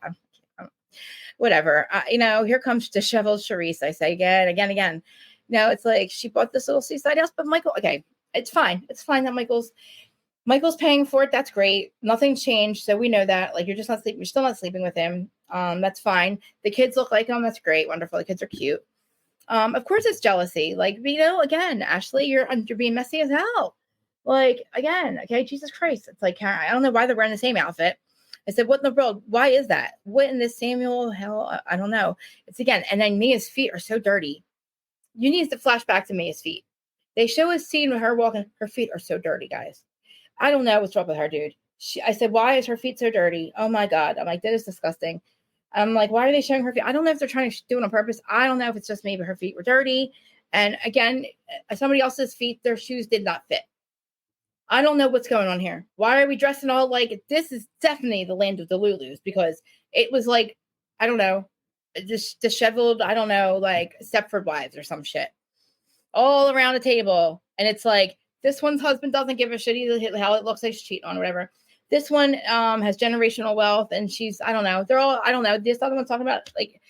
Whatever. You know, here comes disheveled Charisse. I say again. No, it's like she bought this little seaside house, but Michael, okay, it's fine. It's fine that Michael's paying for it. That's great. Nothing's changed. So we know that. Like, you're just not sleeping. You're still not sleeping with him. That's fine. The kids look like them. That's great. Wonderful. The kids are cute. Of course it's jealousy. Like, again, Ashley, you're being messy as hell. Like, again, okay, Jesus Christ. It's like, I don't know why they're wearing the same outfit. I said, what in the world? Why is that? What in this Samuel hell? I don't know. It's again, and then Mia's feet are so dirty. You need to flash back to Mia's feet. They show a scene with her walking. Her feet are so dirty, guys. I don't know what's wrong with her, dude. I said, why is her feet so dirty? Oh my God. I'm like, that is disgusting. I'm like, why are they showing her feet? I don't know if they're trying to do it on purpose. I don't know if it's just maybe her feet were dirty. And again, somebody else's feet, their shoes did not fit. I don't know what's going on here. Why are we dressing all like this? Is definitely the land of the Lulus, because it was like, I don't know, just disheveled, I don't know, like Stepford Wives or some shit all around the table. And it's like, this one's husband doesn't give a shit either how it looks like she's cheating on or whatever. This one has generational wealth, and she's, I don't know, they're all, I don't know. This other one's talking about, like,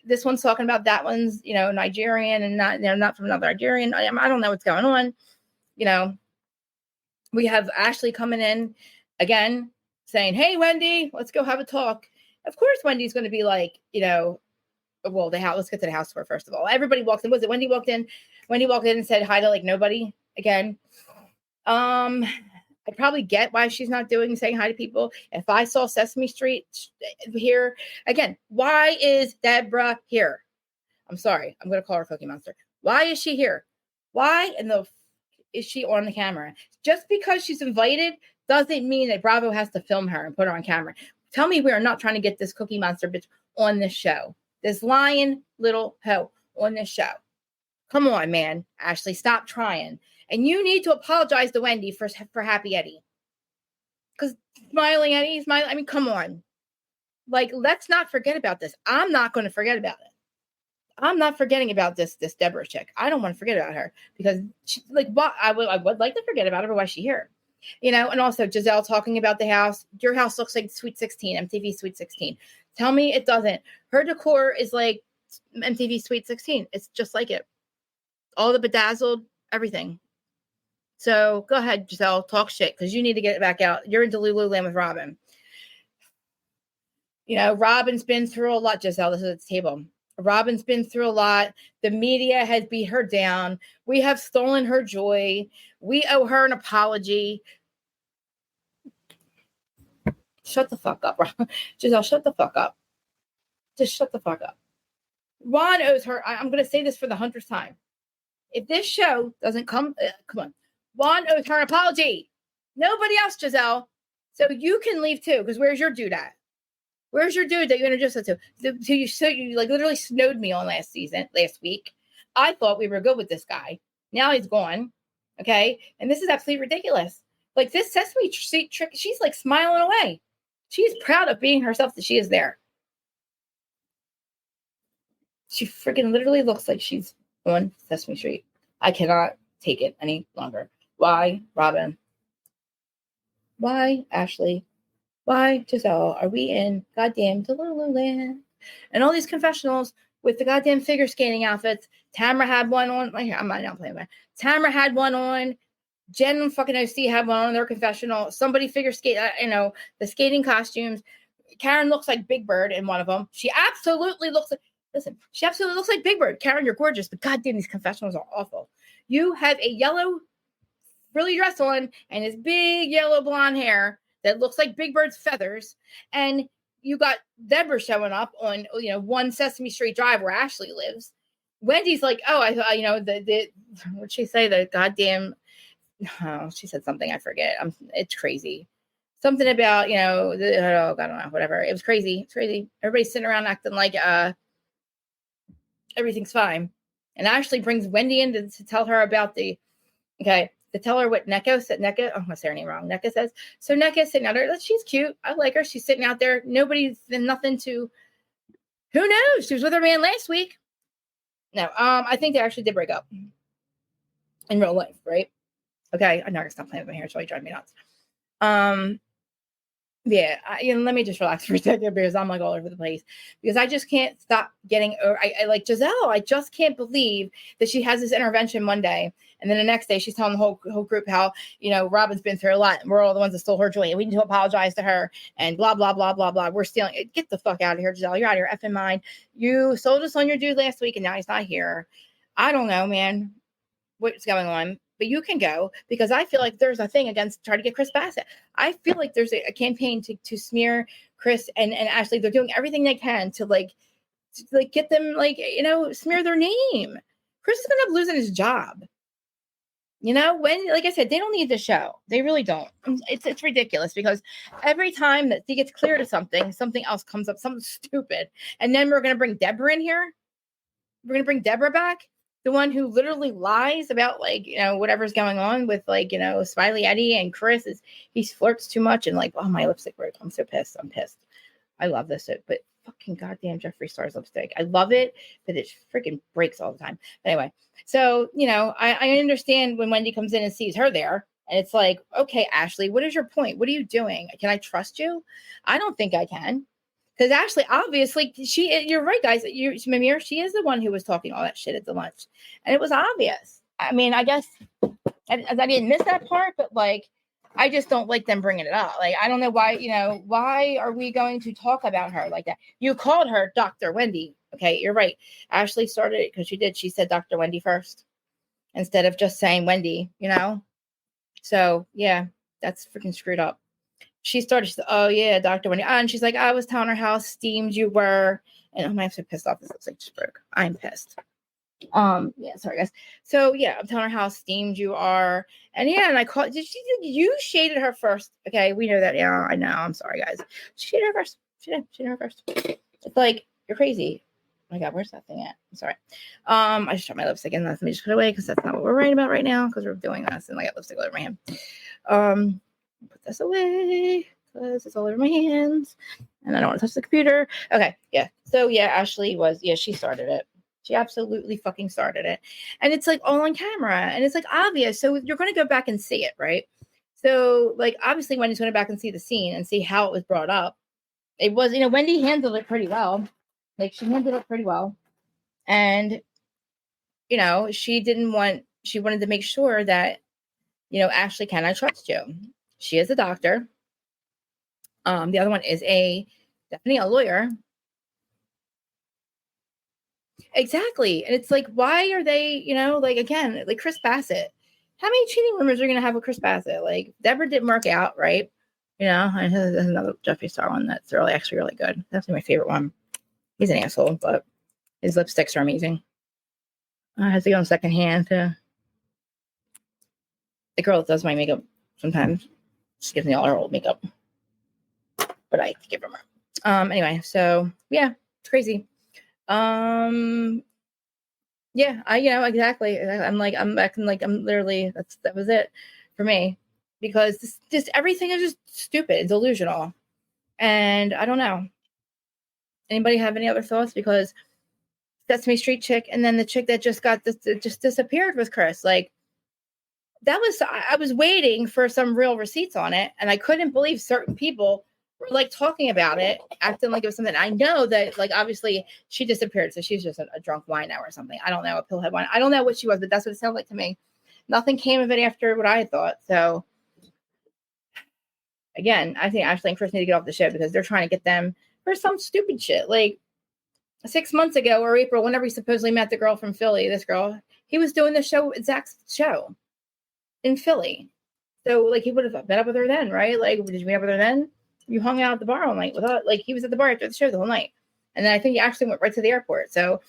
this one's talking about that one's, Nigerian and not, not from another Nigerian. I don't know what's going on. We have Ashley coming in again saying, hey, Wendy, let's go have a talk. Of course, Wendy's going to be like, well, let's get to the house tour first of all. Everybody walked in. Was it Wendy walked in? Wendy walked in and said hi to like nobody again. I probably get why she's not saying hi to people. If I saw Sesame Street here again, why is Deborah here? I'm sorry. I'm going to call her Cookie Monster. Why is she here? Why in the is she on the camera? Just because she's invited doesn't mean that Bravo has to film her and put her on camera. Tell me we are not trying to get this Cookie Monster bitch on this show. This lying little hoe on this show. Come on, man. Ashley, stop trying. And you need to apologize to Wendy for Happy Eddie. Because smiling Eddie, I mean, come on. Like, let's not forget about this. I'm not going to forget about it. I'm not forgetting about this Deborah chick. I don't want to forget about her because she, like, what I would like to forget about her, but why is she here? And also Giselle talking about the house. Your house looks like Sweet 16, MTV Sweet 16. Tell me it doesn't. Her decor is like MTV Sweet 16. It's just like it. All the bedazzled, everything. So go ahead, Giselle, talk shit because you need to get it back out. You're into Lululemon with Robin. Robin's been through a lot, Giselle. This is at the table. Robin's been through a lot. The media has beat her down. We have stolen her joy. We owe her an apology. Shut the fuck up, Giselle. Shut the fuck up. Just shut the fuck up. Ron owes her. I'm going to say this for the 100th time. If this show doesn't come on. Ron owes her an apology. Nobody else, Giselle. So you can leave too, because where's your dude at? Where's your dude that you introduced us to? You like literally snowed me on last week. I thought we were good with this guy. Now he's gone. Okay. And this is absolutely ridiculous. Like this Sesame Street trick, she's like smiling away. She's proud of being herself that she is there. She freaking literally looks like she's on Sesame Street. I cannot take it any longer. Why, Robin? Why, Ashley? Why, Giselle, are we in goddamn Delulu-land? And all these confessionals with the goddamn figure skating outfits. Tamara had one on. I'm not playing with it. Tamara had one on. Jen and fucking OC had one on their confessional. Somebody figure skate, the skating costumes. Karen looks like Big Bird in one of them. She absolutely looks like Big Bird. Karen, you're gorgeous, but goddamn, these confessionals are awful. You have a yellow frilly dress on and this big yellow blonde hair that looks like Big Bird's feathers. And you got Deborah showing up on, one Sesame Street Drive where Ashley lives. Wendy's like, oh, I thought, what'd she say? The goddamn, she said something, I forget. It's crazy. Something about, I don't know, whatever. It was crazy. It's crazy. Everybody's sitting around acting like everything's fine. And Ashley brings Wendy in to tell her about to tell her what Nica said. Nica, I'm going to say her name wrong. Nica says. So Nica's sitting out there. She's cute. I like her. She's sitting out there. Nobody's been nothing to, who knows? She was with her man last week. No, I think they actually did break up in real life, right? Okay, I'm not going to stop playing with my hair. It's really driving me nuts. Yeah, let me just relax for a second because I'm like all over the place because I just can't stop getting over. I like Giselle. I just can't believe that she has this intervention one day, and then the next day she's telling the whole group how Robin's been through a lot, and we're all the ones that stole her joy, and we need to apologize to her, and blah blah blah blah blah. We're stealing it. Get the fuck out of here, Giselle. You're out of your effing mind. You sold us on your dude last week, and now he's not here. I don't know, man, what's going on. But you can go because I feel like there's a thing against trying to get Chris Bassett. I feel like there's a campaign to smear Chris and Ashley. They're doing everything they can to get them smear their name. Chris is going to end up losing his job. When, like I said, they don't need the show. They really don't. It's ridiculous because every time that he gets cleared of something else comes up, something stupid. And then we're going to bring Deborah in here. We're going to bring Deborah back. The one who literally lies about whatever's going on with Smiley Eddie and Chris he flirts too much and my lipstick broke. I'm so pissed. I'm pissed. I love this, but fucking goddamn Jeffree Star's lipstick. I love it, but it freaking breaks all the time. But anyway, so I understand when Wendy comes in and sees her there, and it's like, okay, Ashley, what is your point? What are you doing? Can I trust you? I don't think I can. Because Ashley, obviously, you're right, guys. Mimir, she is the one who was talking all that shit at the lunch. And it was obvious. I mean, I guess I didn't miss that part, but I just don't like them bringing it up. I don't know why, why are we going to talk about her like that? You called her Dr. Wendy. Okay, you're right. Ashley started it because she did. She said Dr. Wendy first instead of just saying Wendy, So, yeah, that's freaking screwed up. She started, she said, oh, yeah, Dr. Wendy. And she's like, I was telling her how steamed you were. And I'm so pissed off. This looks like just broke. I'm pissed. Yeah, sorry, guys. So, yeah, I'm telling her how steamed you are. And, yeah, and I called. You shaded her first. Okay, we know that. Yeah, I know. I'm sorry, guys. She shaded her first. She did her first. It's like, you're crazy. Oh, my God, where's that thing at? I'm sorry. I just dropped my lipstick in. Let me just put it away because that's not what we're writing about right now because we're doing this. And I got lipstick all over my hand. Put this away because it's all over my hands and I don't want to touch the computer. Okay. Yeah. So yeah, Ashley she started it. She absolutely fucking started it. And it's all on camera and it's obvious. So you're going to go back and see it. Right. So obviously Wendy's going to back and see the scene and see how it was brought up. It was, Wendy handled it pretty well. She handled it pretty well. And, she wanted to make sure that, Ashley, can I trust you? She is a doctor. The other one is definitely a lawyer. Exactly. And it's why are they, again, Chris Bassett. How many cheating rumors are going to have with Chris Bassett? Deborah didn't work out, right? And there's another Jeffree Star one that's actually really good. That's my favorite one. He's an asshole, but his lipsticks are amazing. I have to go on secondhand to the girl that does my makeup sometimes. She gives me all her old makeup, but I give them her. Anyway, so yeah, it's crazy. Yeah, exactly. I'm literally, that was it for me because just everything is just stupid and delusional. And I don't know. Anybody have any other thoughts? Because Sesame Street chick and then the chick that just disappeared with Chris, I was waiting for some real receipts on it, and I couldn't believe certain people were talking about it, acting like it was something. I know that obviously she disappeared, so she's just a drunk wino or something. I don't know, a pillhead wine. I don't know what she was, but that's what it sounded like to me. Nothing came of it after what I had thought. So again, I think Ashley and Chris need to get off the show because they're trying to get them for some stupid shit. 6 months ago or April, whenever he supposedly met the girl from Philly, this girl, he was doing the show, Zach's show in Philly. So he would have met up with her then, right? Did you meet up with her then? You hung out at the bar all night without he was at the bar after the show the whole night. And then I think he actually went right to the airport. So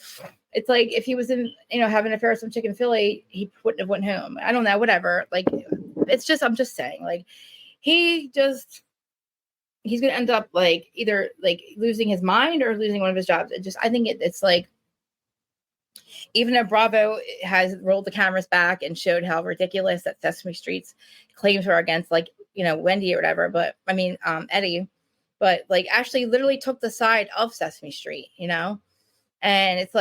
it's if he was in, having an affair with some chick in Philly, he wouldn't have went home. I don't know, whatever. It's just, I'm just saying, he's going to end up either losing his mind or losing one of his jobs. I think it's even though Bravo has rolled the cameras back and showed how ridiculous that Sesame Street's claims are against Wendy or whatever, but I mean, Eddie, but Ashley literally took the side of Sesame Street, and it's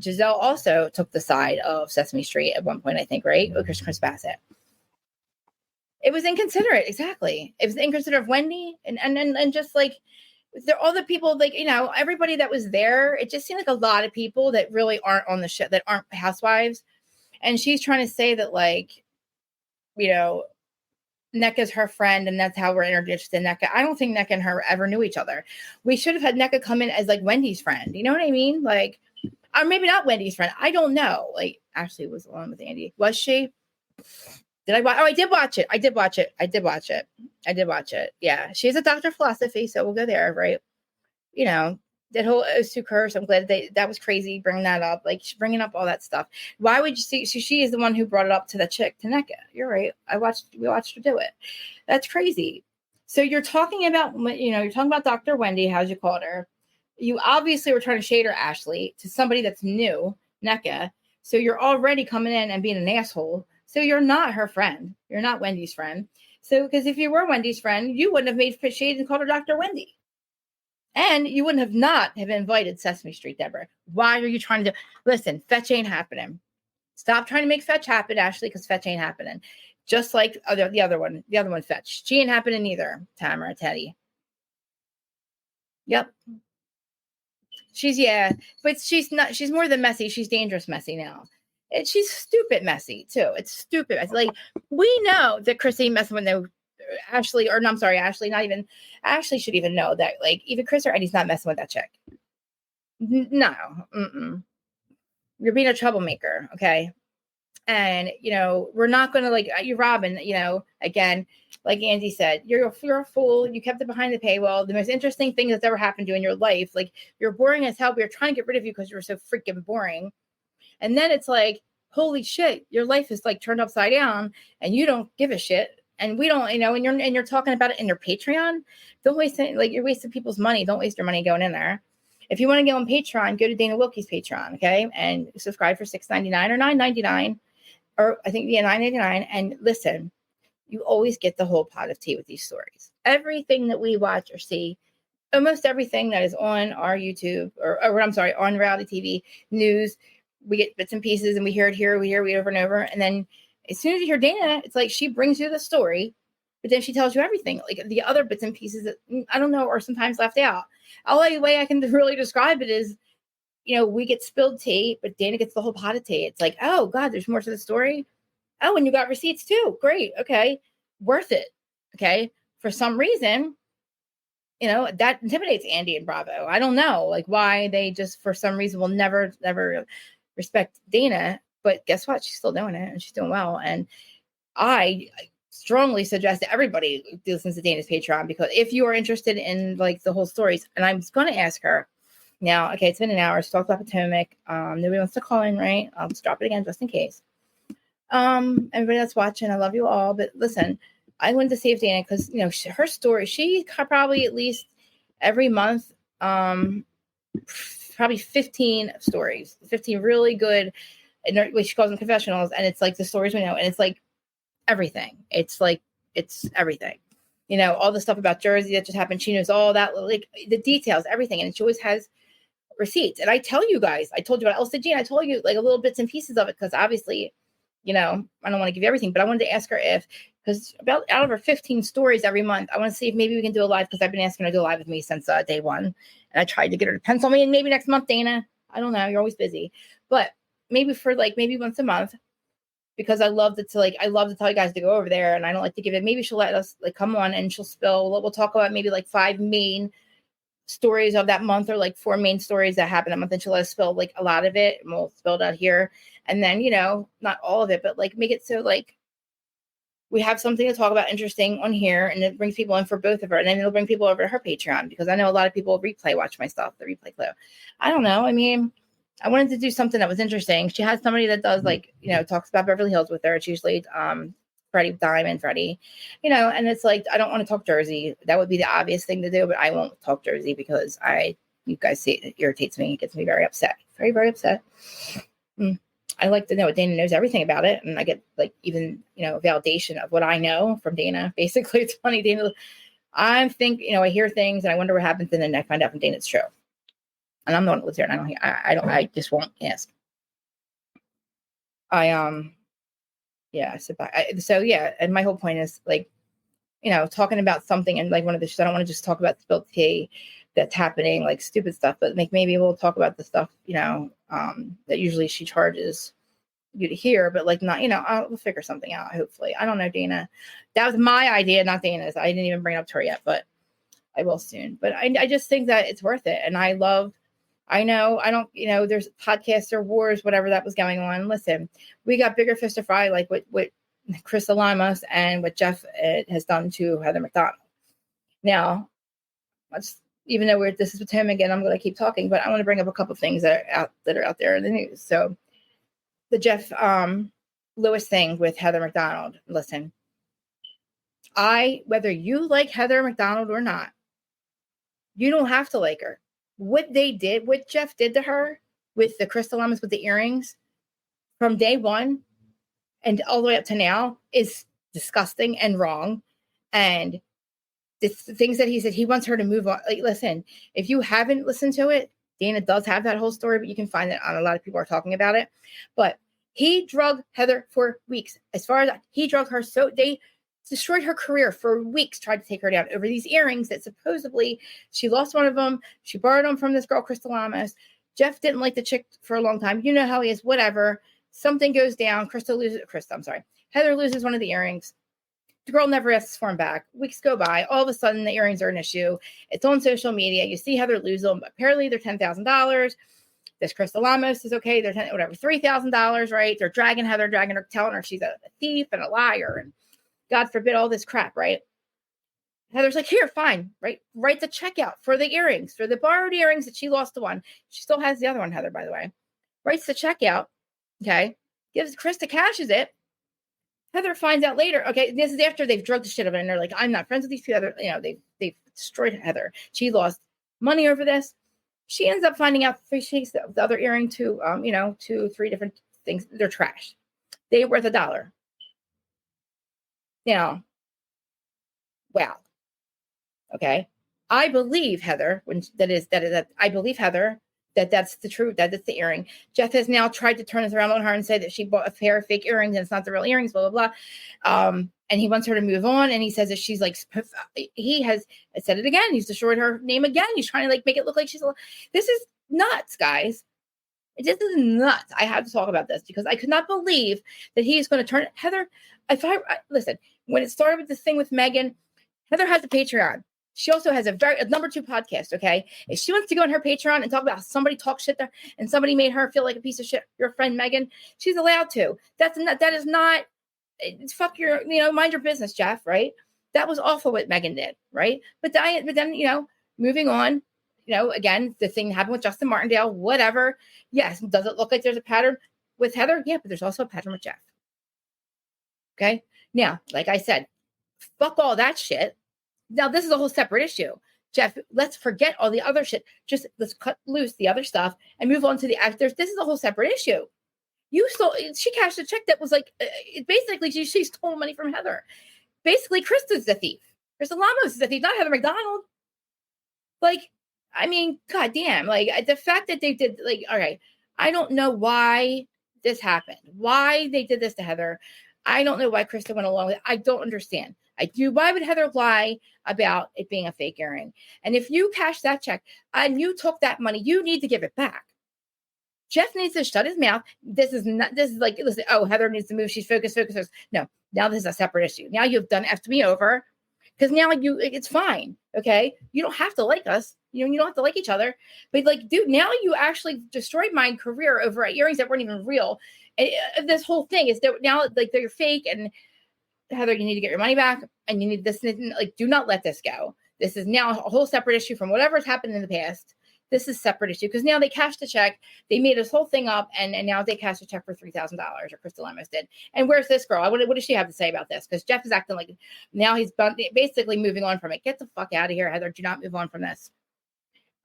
Giselle also took the side of Sesame Street at one point, I think, right? Chris Bassett. It was inconsiderate. Exactly. It was inconsiderate of Wendy and just like all the people, like, everybody that was there. It just seemed like a lot of people that really aren't on the show, that aren't housewives. And she's trying to say that, like, Nica's her friend, and that's how we're introduced to Nica. I don't think Nica and her ever knew each other. We should have had Nica come in as like Wendy's friend. You know what I mean? Like, or maybe not Wendy's friend. I don't know. Like, Ashley was alone with Andy. Was she? Did I watch? Oh, I did watch it. I did watch it. Yeah. She's a doctor of philosophy, so we'll go there, right? That whole Osu curse. I'm glad that was crazy bringing that up. Like, she's bringing up all that stuff. Why would you see? She is the one who brought it up to the chick, to Nica. You're right. We watched her do it. That's crazy. So you're talking about, you're talking about Dr. Wendy, how'd you call her? You obviously were trying to shade her, Ashley, to somebody that's new, Nica. So you're already coming in and being an asshole. So you're not her friend. You're not Wendy's friend. So, because if you were Wendy's friend, you wouldn't have made shade and called her Dr. Wendy. And you wouldn't have invited Sesame Street, Deborah. Why are you trying to listen? Fetch ain't happening. Stop trying to make fetch happen, Ashley, because fetch ain't happening. Just like the other one fetch. She ain't happening either, Tamara, Teddy. Yep. But she's not. She's more than messy. She's dangerous messy now. And she's stupid messy too. It's stupid. It's like, we know that Chrissy messing with Ashley, or no, I'm sorry, Ashley. Not even Ashley should even know that. Like, even Chris or Eddie's not messing with that chick. No, you're being a troublemaker, okay? And we're not gonna, like, you're Robin. Again, like Andy said, you're a fool. You kept it behind the paywall. The most interesting thing that's ever happened to you in your life. Like, you're boring as hell. We were trying to get rid of you because you were so freaking boring. And then it's like, holy shit, your life is like turned upside down, and you don't give a shit. And we don't, and you're talking about it in your Patreon. Don't waste it. Like, you're wasting people's money. Don't waste your money going in there. If you want to go on Patreon, go to Dana Wilkie's Patreon, okay? And subscribe for $6.99 or $9.99, or I think, $9.99. And listen, you always get the whole pot of tea with these stories. Everything that we watch or see, almost everything that is on our YouTube, or I'm sorry, on reality TV news, we get bits and pieces, and we hear it here, we hear it over and over. And then as soon as you hear Dana, it's like she brings you the story, but then she tells you everything. Like, the other bits and pieces that, I don't know, are sometimes left out. The only way I can really describe it is, we get spilled tea, but Dana gets the whole pot of tea. It's like, oh God, there's more to the story. Oh, and you got receipts too. Great. Okay. Worth it. Okay. For some reason, that intimidates Andy and Bravo. I don't know, like, why they just, for some reason, will never respect Dana. But guess what? She's still doing it, and she's doing well. And I strongly suggest that everybody listens to Dana's Patreon, because if you are interested in, like, the whole stories, and I'm going to ask her now. Okay, it's been an hour. She talked about Potomac. Nobody wants to call in, right? I'll just drop it again just in case. Everybody that's watching, I love you all. But listen, I wanted to save Dana because her story. She probably at least every month, probably 15 stories, 15 really good. And she calls them confessionals, and it's like the stories we know, and it's like everything. It's like, it's everything. All the stuff about Jersey that just happened. She knows all that, like the details, everything, and she always has receipts. And I tell you guys, I told you about Elsa Jean. I told you, like, a little bits and pieces of it, because obviously, I don't want to give you everything, but I wanted to ask her because about out of her 15 stories every month, I want to see if maybe we can do a live, because I've been asking her to do a live with me since day one, and I tried to get her to pencil me in maybe next month, Dana. I don't know, you're always busy, but maybe for maybe once a month, because I love to tell you guys to go over there, and I don't like to give it. Maybe she'll let us come on, and she'll spill. We'll talk about maybe 5 main stories of that month, or 4 main stories that happened that month, and she'll let us spill a lot of it, and we'll spill it out here. And then not all of it, but make it so we have something to talk about interesting on here, and it brings people in for both of her, and then it'll bring people over to her Patreon, because I know a lot of people watch my stuff, the replay clue. I don't know. I mean, I wanted to do something that was interesting. She has somebody that does talks about Beverly Hills with her. It's usually Freddie Diamond, Freddie, and it's I don't want to talk Jersey. That would be the obvious thing to do, but I won't talk Jersey because you guys see it irritates me. It gets me very upset. Very, very upset. I like to know Dana knows everything about it, and I get even validation of what I know from Dana. Basically, it's funny, Dana. I think I hear things and I wonder what happens, and then I find out from Dana it's true. And I'm the one that lives here, and I just won't ask. yeah. So yeah. And my whole point is like, talking about something and like one of the, I don't want to just talk about spilled tea that's happening, like stupid stuff, but like maybe we'll talk about the stuff, that usually she charges you to hear, but like not, we'll figure something out. Hopefully. I don't know, Dana. That was my idea, not Dana's. I didn't even bring it up to her yet, but I will soon. But I just think that it's worth it. And I don't, there's podcaster wars, whatever that was going on. Listen, we got bigger fish to fry, like what Chris Alamas and what Jeff has done to Heather McDonald. Now, even though this is Potomac and I'm going to keep talking, but I want to bring up a couple things that are out there in the news. So the Jeff Lewis thing with Heather McDonald. Listen, whether you like Heather McDonald or not, you don't have to like her. What Jeff did to her with the crystal lemons with the earrings from day one and all the way up to now is disgusting and wrong. And the things that he said, he wants her to move on. Like, listen, if you haven't listened to it, Dana does have that whole story, but you can find it on a lot of people are talking about it. But he drugged Heather for weeks. As far as he drugged her, so they destroyed her career for weeks, tried to take her down over these earrings that supposedly she lost one of them. She borrowed them from this girl, Crystal Lamas. Jeff didn't like the chick for a long time. You know how he is, whatever. Something goes down. Heather loses one of the earrings. The girl never asks for them back. Weeks go by. All of a sudden, the earrings are an issue. It's on social media. You see Heather lose them. Apparently, they're $10,000. This Crystal Lamos is okay. They're $3,000, right? They're dragging her, telling her she's a thief and a liar, and God forbid all this crap, right? Heather's like, here, fine, right? Write the check out for the earrings, for the borrowed earrings that she lost the one. She still has the other one, Heather, by the way. Writes the check out, okay? Gives Krista cashes it. Heather finds out later, okay, this is after they've drugged the shit out of it, and they're like, I'm not friends with these two other, they've destroyed Heather. She lost money over this. She ends up finding out she takes the other earring to, 2-3 different things. They're trash. They're worth $1. Now, wow. Okay. I believe Heather, I believe Heather that that's the truth, that it's the earring. Jeff has now tried to turn this around on her and say that she bought a pair of fake earrings and it's not the real earrings, blah, blah, blah. And he wants her to move on. And he says that she's like, he has said it again. He's destroyed her name again. He's trying to like make it look like this is nuts, guys. This is nuts. I have to talk about this because I could not believe that he is going to turn Heather. Listen, when it started with this thing with Megan, Heather has a Patreon. She also has a number 2 podcast. Okay. If she wants to go on her Patreon and talk about how somebody talked shit there and somebody made her feel like a piece of shit, your friend Megan, she's allowed to. That is not, fuck your, mind your business, Jeff. Right. That was awful what Megan did. Right. But then, moving on, again, the thing happened with Justin Martindale, whatever. Yes. Does it look like there's a pattern with Heather? Yeah. But there's also a pattern with Jeff. Okay. Now, like I said, fuck all that shit. Now, this is a whole separate issue. Jeff, let's forget all the other shit. Just let's cut loose the other stuff and move on to the actors. This is a whole separate issue. She cashed a check that was like, basically, she stole money from Heather. Basically, Krista's the thief. Krista Lamos is the thief, not Heather McDonald. Like, I mean, goddamn. Like, the fact that they did, like, all right, I don't know why this happened. Why they did this to Heather. I don't know why Krista went along with it. I don't understand. Why would Heather lie about it being a fake earring? And if you cash that check and you took that money, you need to give it back. Jeff needs to shut his mouth. This is like, listen, Heather needs to move. She's focused. No, now this is a separate issue. Now you've done effed me over because now it's fine. Okay. You don't have to like us. You don't have to like each other, but like, dude, now you actually destroyed my career over earrings that weren't even real. And this whole thing is that now like they're fake and Heather, you need to get your money back and you need this. Like, do not let this go. This is now a whole separate issue from whatever's happened in the past. This is a separate issue because now they cashed the check. They made this whole thing up and now they cashed a check for $3,000 or Crystal Lamos did. And where's this girl? What does she have to say about this? Because Jeff is acting like now he's basically moving on from it. Get the fuck out of here, Heather. Do not move on from this.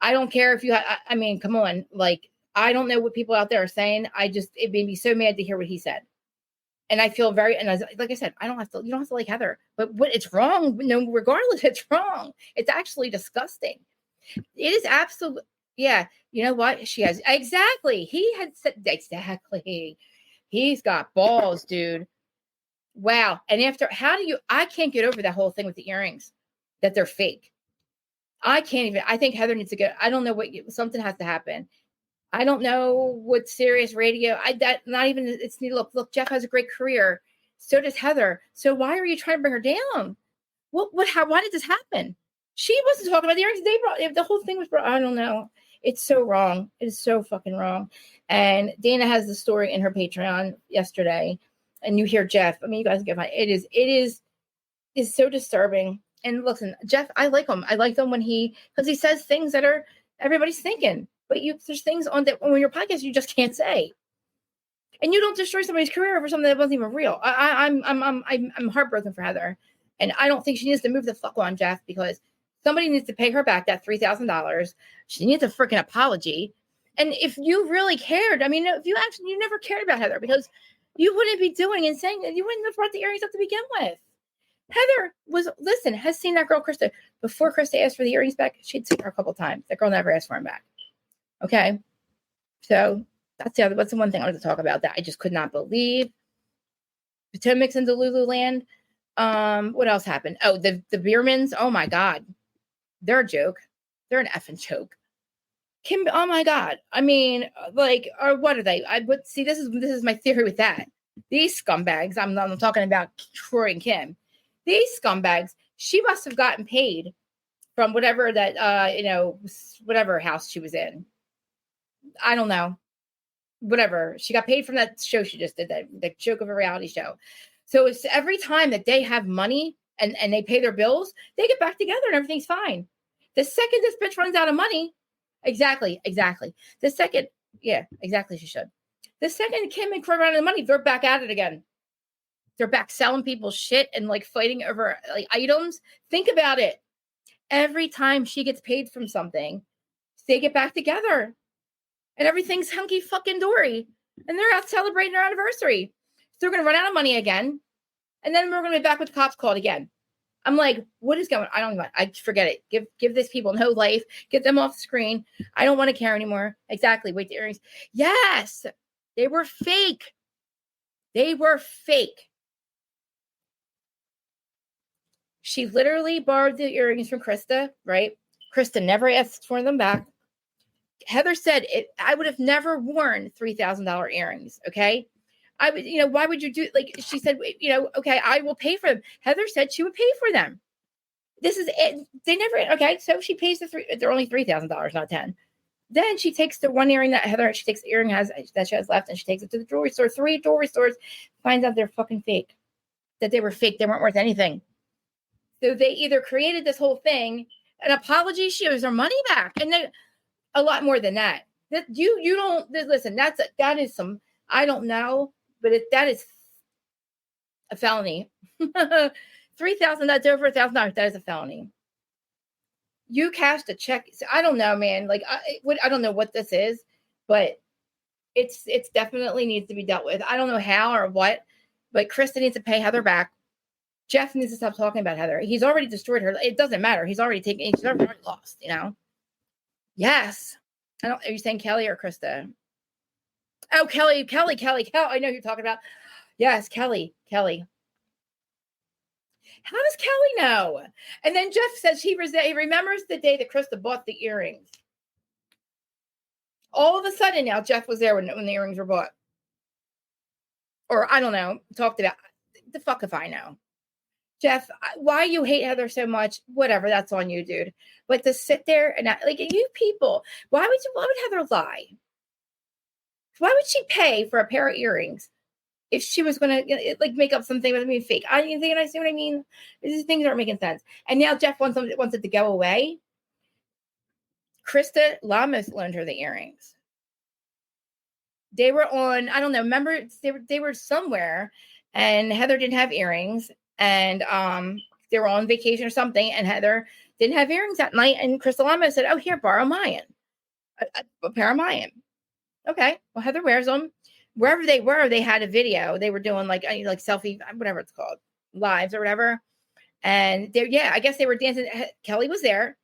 I don't care if I mean, come on. Like, I don't know what people out there are saying. It made me so mad to hear what he said. And I feel like I said, you don't have to like Heather, but it's wrong. No, regardless, it's wrong. It's actually disgusting. It is absolutely, yeah. You know what? She has, exactly. He had said, exactly. He's got balls, dude. Wow. And I can't get over that whole thing with the earrings, that they're fake. I think Heather needs to I don't know something has to happen. I don't know what Sirius Radio, look, Jeff has a great career. So does Heather. So why are you trying to bring her down? Why did this happen? She wasn't talking about the earrings. The whole thing was, I don't know. It's so wrong. It is so fucking wrong. And Dana has the story in her Patreon yesterday. And you hear Jeff. I mean, you guys get fine. It is so disturbing. And listen, Jeff, I like him. I like him because he says things that are everybody's thinking. But there's things on that when you're podcast you just can't say. And you don't destroy somebody's career over something that wasn't even real. I'm heartbroken for Heather. And I don't think she needs to move the fuck on, Jeff, because somebody needs to pay her back that $3,000. She needs a freaking apology. And if you really cared, I mean, if you never cared about Heather, because you wouldn't be doing and saying that, you wouldn't have brought the earrings up to begin with. Heather has seen that girl, Krista. Before Krista asked for the earrings back, she'd seen her a couple times. That girl never asked for them back. Okay. So what's the one thing I wanted to talk about that I just could not believe. Potomac's into Lululand. What else happened? Oh, the Biermans. Oh my God. They're a joke. They're an effing joke. Kim, oh my God. I mean, what are they? This is my theory with that. These scumbags, I'm talking about Troy and Kim. These scumbags, she must have gotten paid from whatever that, whatever house she was in. I don't know. Whatever. She got paid from that show she just did, the joke of a reality show. So it's every time that they have money and they pay their bills, they get back together and everything's fine. The second this bitch runs out of money, exactly. The second, yeah, exactly, she should. The second Kim and Troy run out of money, they're back at it again. They're back selling people shit and fighting over items. Think about it. Every time she gets paid from something, they get back together. And everything's hunky fucking dory. And they're out celebrating their anniversary. So they're going to run out of money again. And then we're going to be back with the cops called again. I'm like, what is going on? I forget it. Give these people no life. Get them off the screen. I don't want to care anymore. Exactly. Wait, the earrings. Yes. They were fake. She literally borrowed the earrings from Krista, right? Krista never asked for them back. Heather said, I would have never worn $3,000 earrings. Okay. I would, why would you do, she said, okay, I will pay for them. Heather said she would pay for them. This is it. They never, okay. So she pays they're only $3,000, not 10. Then she takes the one earring she takes the earring that she has left and she takes it to the jewelry store, 3 jewelry stores, finds out they're fucking fake, that they were fake. They weren't worth anything. So they either created this whole thing, an apology, she owes her money back. And then a lot more than that. That you don't listen. That is some, I don't know, but that is a felony. $3,000. That's over $1,000. That is a felony. You cashed a check. I don't know, man. I don't know what this is, but it's definitely needs to be dealt with. I don't know how or what, but Krista needs to pay Heather back. Jeff needs to stop talking about Heather. He's already destroyed her. It doesn't matter. He's already lost, Yes. Are you saying Kelly or Krista? Oh, Kelly. I know you're talking about. Yes, Kelly. How does Kelly know? And then Jeff says he remembers the day that Krista bought the earrings. All of a sudden now, Jeff was there when the earrings were bought. Or I don't know, talked about. The fuck if I know. Jeff, why you hate Heather so much, whatever, that's on you, dude. But to sit there and you people, why would Heather lie? Why would she pay for a pair of earrings if she was going to make up something with me fake? I see what I mean? These things aren't making sense. And now Jeff wants it to go away. Krista Lamas loaned her the earrings. They were on, I don't know, remember they were somewhere and Heather didn't have earrings. And they were on vacation or something, and Heather didn't have earrings that night. And Crystal Lama said, "Oh, here, borrow mine, a pair of mine." Okay, well, Heather wears them. Wherever they were, they had a video. They were doing like selfie, whatever it's called, lives or whatever. And I guess they were dancing. Kelly was there,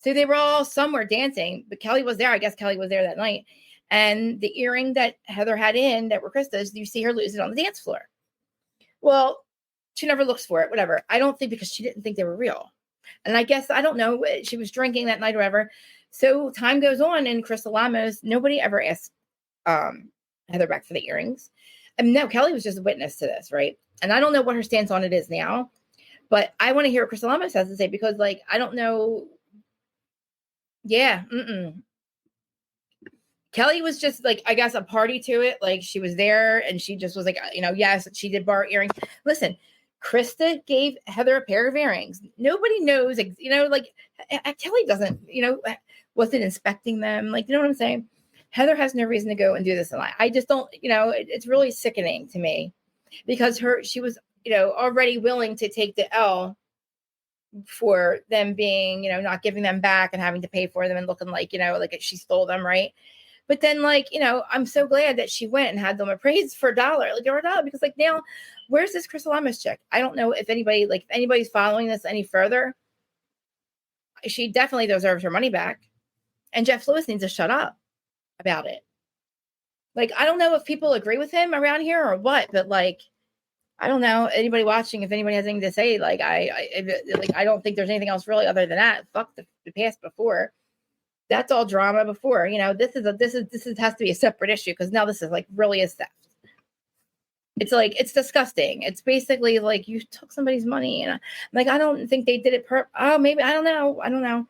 so they were all somewhere dancing. But Kelly was there. I guess Kelly was there that night. And the earring that Heather had in that were Krista's, you see her lose it on the dance floor. Well, she never looks for it, whatever. I don't think because she didn't think they were real. And I guess, I don't know, she was drinking that night or whatever. So time goes on and Crystal Lamos, nobody ever asked Heather back for the earrings. And no, Kelly was just a witness to this, right? And I don't know what her stance on it is now, but I want to hear what Crystal Lamos has to say because, like, I don't know. Yeah. Kelly was just like, I guess, a party to it. Like, she was there and she just was like, yes, she did borrow earrings. Listen, Krista gave Heather a pair of earrings. Nobody knows, like, Kelly doesn't, wasn't inspecting them. Like, you know what I'm saying? Heather has no reason to go and do this. And I just don't, it's really sickening to me because she was, already willing to take the L for them being, not giving them back and having to pay for them and looking like, like she stole them. Right. But then, like, I'm so glad that she went and had them appraised for $1, like, or $1, because, like, now, where's this Crystal Lamos chick? I don't know if anybody's following this any further. She definitely deserves her money back. And Jeff Lewis needs to shut up about it. Like, I don't know if people agree with him around here or what, but, like, I don't know. Anybody watching, if anybody has anything to say, like, I don't think there's anything else really other than that. Fuck the past before. That's all drama before. This has to be a separate issue because now this is like really a theft. It's like, it's disgusting. It's basically like you took somebody's money and like, I don't think they did it maybe, I don't know.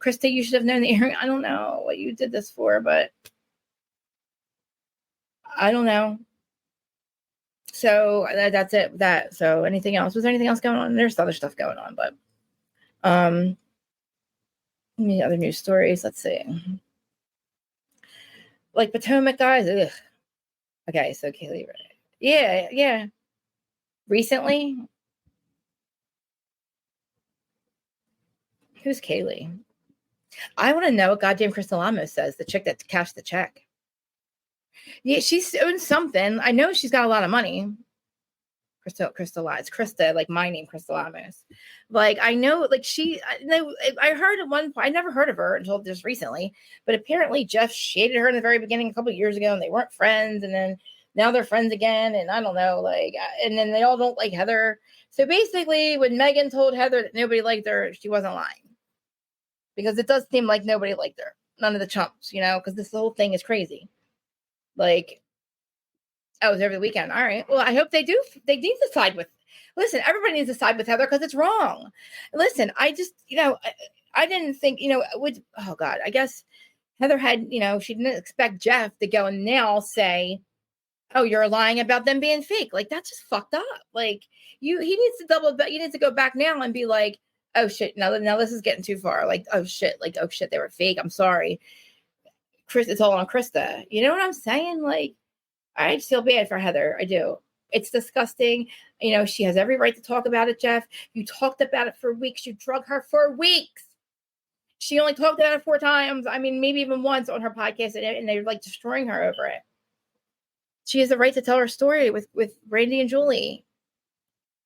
Krista, you should have known the earring. I don't know what you did this for, but I don't know. So that's it. So anything else? Was there anything else going on? There's other stuff going on, but any other news stories? Let's see. Like Potomac guys. Ugh. Okay, so Kaylee, right? Yeah. Recently, who's Kaylee? I want to know what goddamn Crystal Lamos says. The chick that cashed the check. Yeah, she's owns something. I know she's got a lot of money. Krista, like my name, Crystal Lamos. Like, I know, like I heard at one point, I never heard of her until just recently, but apparently Jeff shaded her in the very beginning a couple of years ago and they weren't friends. And then now they're friends again. And I don't know, like, and then they all don't like Heather. So basically when Megan told Heather that nobody liked her, she wasn't lying because it does seem like nobody liked her. None of the chumps, because this whole thing is crazy. Like, it was over the weekend. All right. Well, I hope they do. They need to side with. Listen, everybody needs to side with Heather because it's wrong. Listen, I just, I didn't think, oh God, I guess Heather had, she didn't expect Jeff to go and now say, oh, you're lying about them being fake. Like, that's just fucked up. Like, he needs to you need to go back now and be like, oh shit, now this is getting too far. Like, oh shit, they were fake. I'm sorry. Chris, it's all on Krista. You know what I'm saying? Like, I feel bad for Heather. I do. It's disgusting. She has every right to talk about it, Jeff. You talked about it for weeks. You drug her for weeks. She only talked about it 4 times. I mean, maybe even once on her podcast, and they're like destroying her over it. She has the right to tell her story with Randy and Julie.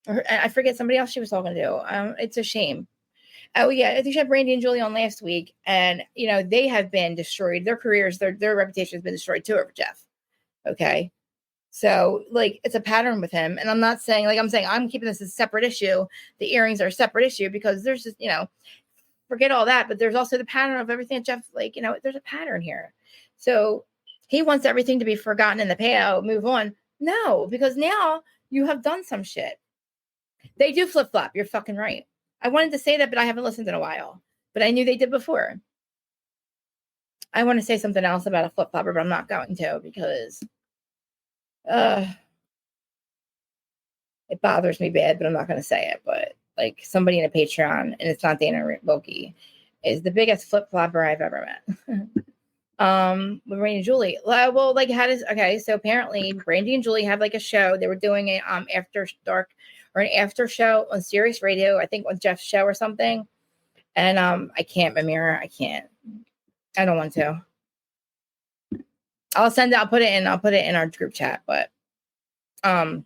Or I forget somebody else she was talking to. It's a shame. Oh yeah, I think she had Randy and Julie on last week, and they have been destroyed. Their careers, their reputation has been destroyed too over Jeff. Okay. So like it's a pattern with him. And I'm not saying I'm keeping this as a separate issue. The earrings are a separate issue because there's just, forget all that. But there's also the pattern of everything that Jeff, there's a pattern here. So he wants everything to be forgotten in the past, move on. No, because now you have done some shit. They do flip flop. You're fucking right. I wanted to say that, but I haven't listened in a while. But I knew they did before. I want to say something else about a flip flopper, but I'm not going to because it bothers me bad, but I'm not going to say it. But like somebody in a Patreon, and it's not Dana Wilkie, is the biggest flip flopper I've ever met. With Randy and Julie. Well, like so apparently Randy and Julie have like a show. They were doing a after dark or an after show on Sirius Radio, I think on Jeff's show or something. And I can't, Mamira, I don't want to. I'll put it in our group chat, but so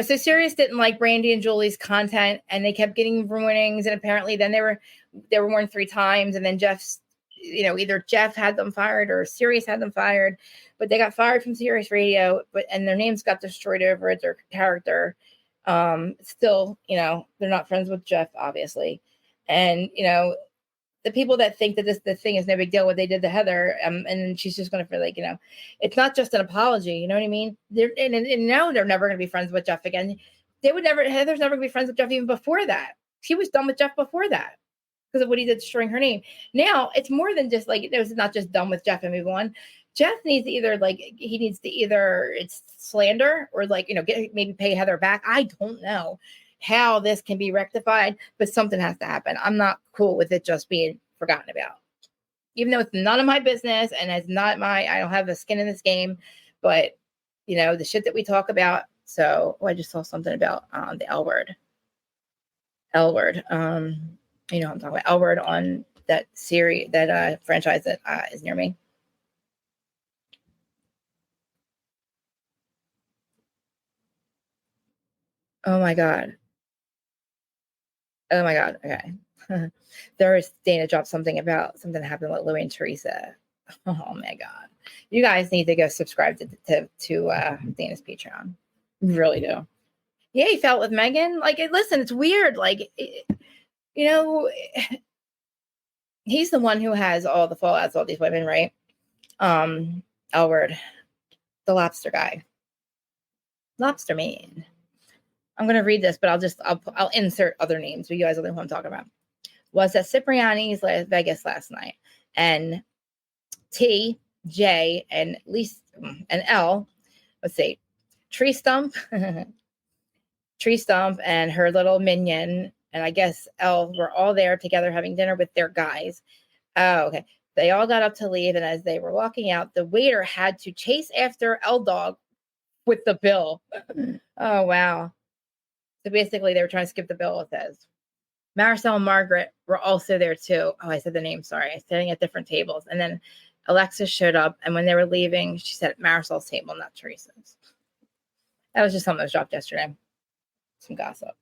Sirius didn't like Brandy and Julie's content, and they kept getting warnings, and apparently then they were warned 3 times, and then Jeff's either Jeff had them fired or Sirius had them fired, but they got fired from Sirius Radio, and their names got destroyed over it, their character. Still, they're not friends with Jeff, obviously. And, the people that think that the thing is no big deal, what they did to Heather, and she's just going to feel like, it's not just an apology. You know what I mean? And now they're never going to be friends with Jeff again. Heather's never going to be friends with Jeff even before that. She was done with Jeff before that because of what he did destroying her name. Now it's more than just like, it's not just done with Jeff and move on. Jeff needs to either it's slander or maybe pay Heather back. I don't know how this can be rectified, but something has to happen. I'm not cool with it just being forgotten about, even though it's none of my business and it's not I don't have a skin in this game, but the shit that we talk about. So I just saw something about the L word. I'm talking about L word on that series, that franchise that is near me. Oh my God. Okay. Dana dropped something about something that happened with Louie and Teresa. Oh my God. You guys need to go subscribe to Dana's Patreon. You really do. Yeah, he felt with Megan. Listen, it's weird. He's the one who has all the fallouts, all these women, right? Elward, the lobster guy. Lobster man. I'm going to read this, but I'll insert other names, but you guys will know who I'm talking about. Was at Cipriani's Vegas last night, and T, J, and L, let's see, Tree Stump, and her little minion, and I guess L were all there together having dinner with their guys. Oh, okay. They all got up to leave, and as they were walking out, the waiter had to chase after L Dog with the bill. Oh, wow. So basically, they were trying to skip the bill, it says. Marisol and Margaret were also there, too. Oh, I said the name, sorry. Sitting at different tables. And then Alexis showed up, and when they were leaving, she said Marisol's table, not Teresa's. That was just something that was dropped yesterday. Some gossip.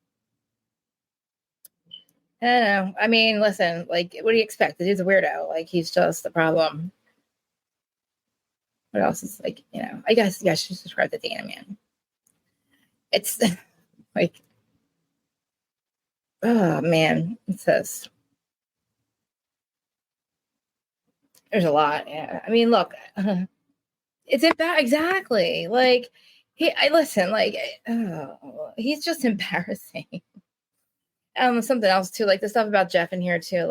I don't know. I mean, listen, what do you expect? The dude's a weirdo. He's just the problem. What else is I guess you guys should subscribe to Dana, man. It's oh man, it says there's a lot. Yeah. I mean, look, it's exactly he's just embarrassing. Something else too, the stuff about Jeff in here too,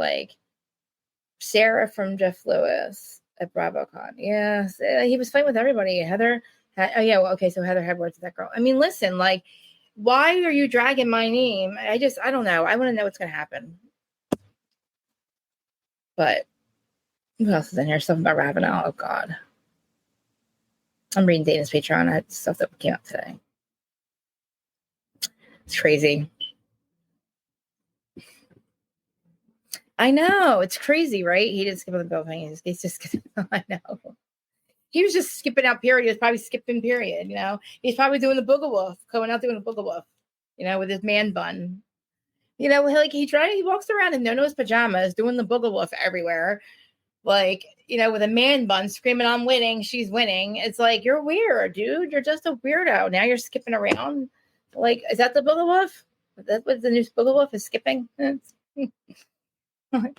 Sarah from Jeff Lewis at BravoCon. Yeah, he was fighting with everybody. Heather so Heather had words with that girl. I mean, listen, why are you dragging my name? I don't know. I want to know what's going to happen. But what else is in here? Something about Ravenel. Oh, God. I'm reading Dana's Patreon. I had stuff that came out today. It's crazy. I know. It's crazy, right? He didn't skip on the bill thing. He's just I know. He was just skipping out, period. He was probably skipping, period. He's probably doing the booger wolf, going out doing the booger wolf, with his man bun. He walks around in no-nose pajamas doing the booger wolf everywhere. With a man bun screaming, I'm winning, she's winning. It's you're weird, dude. You're just a weirdo. Now you're skipping around. Is that the booger wolf? That's what the new booger wolf is, skipping? And that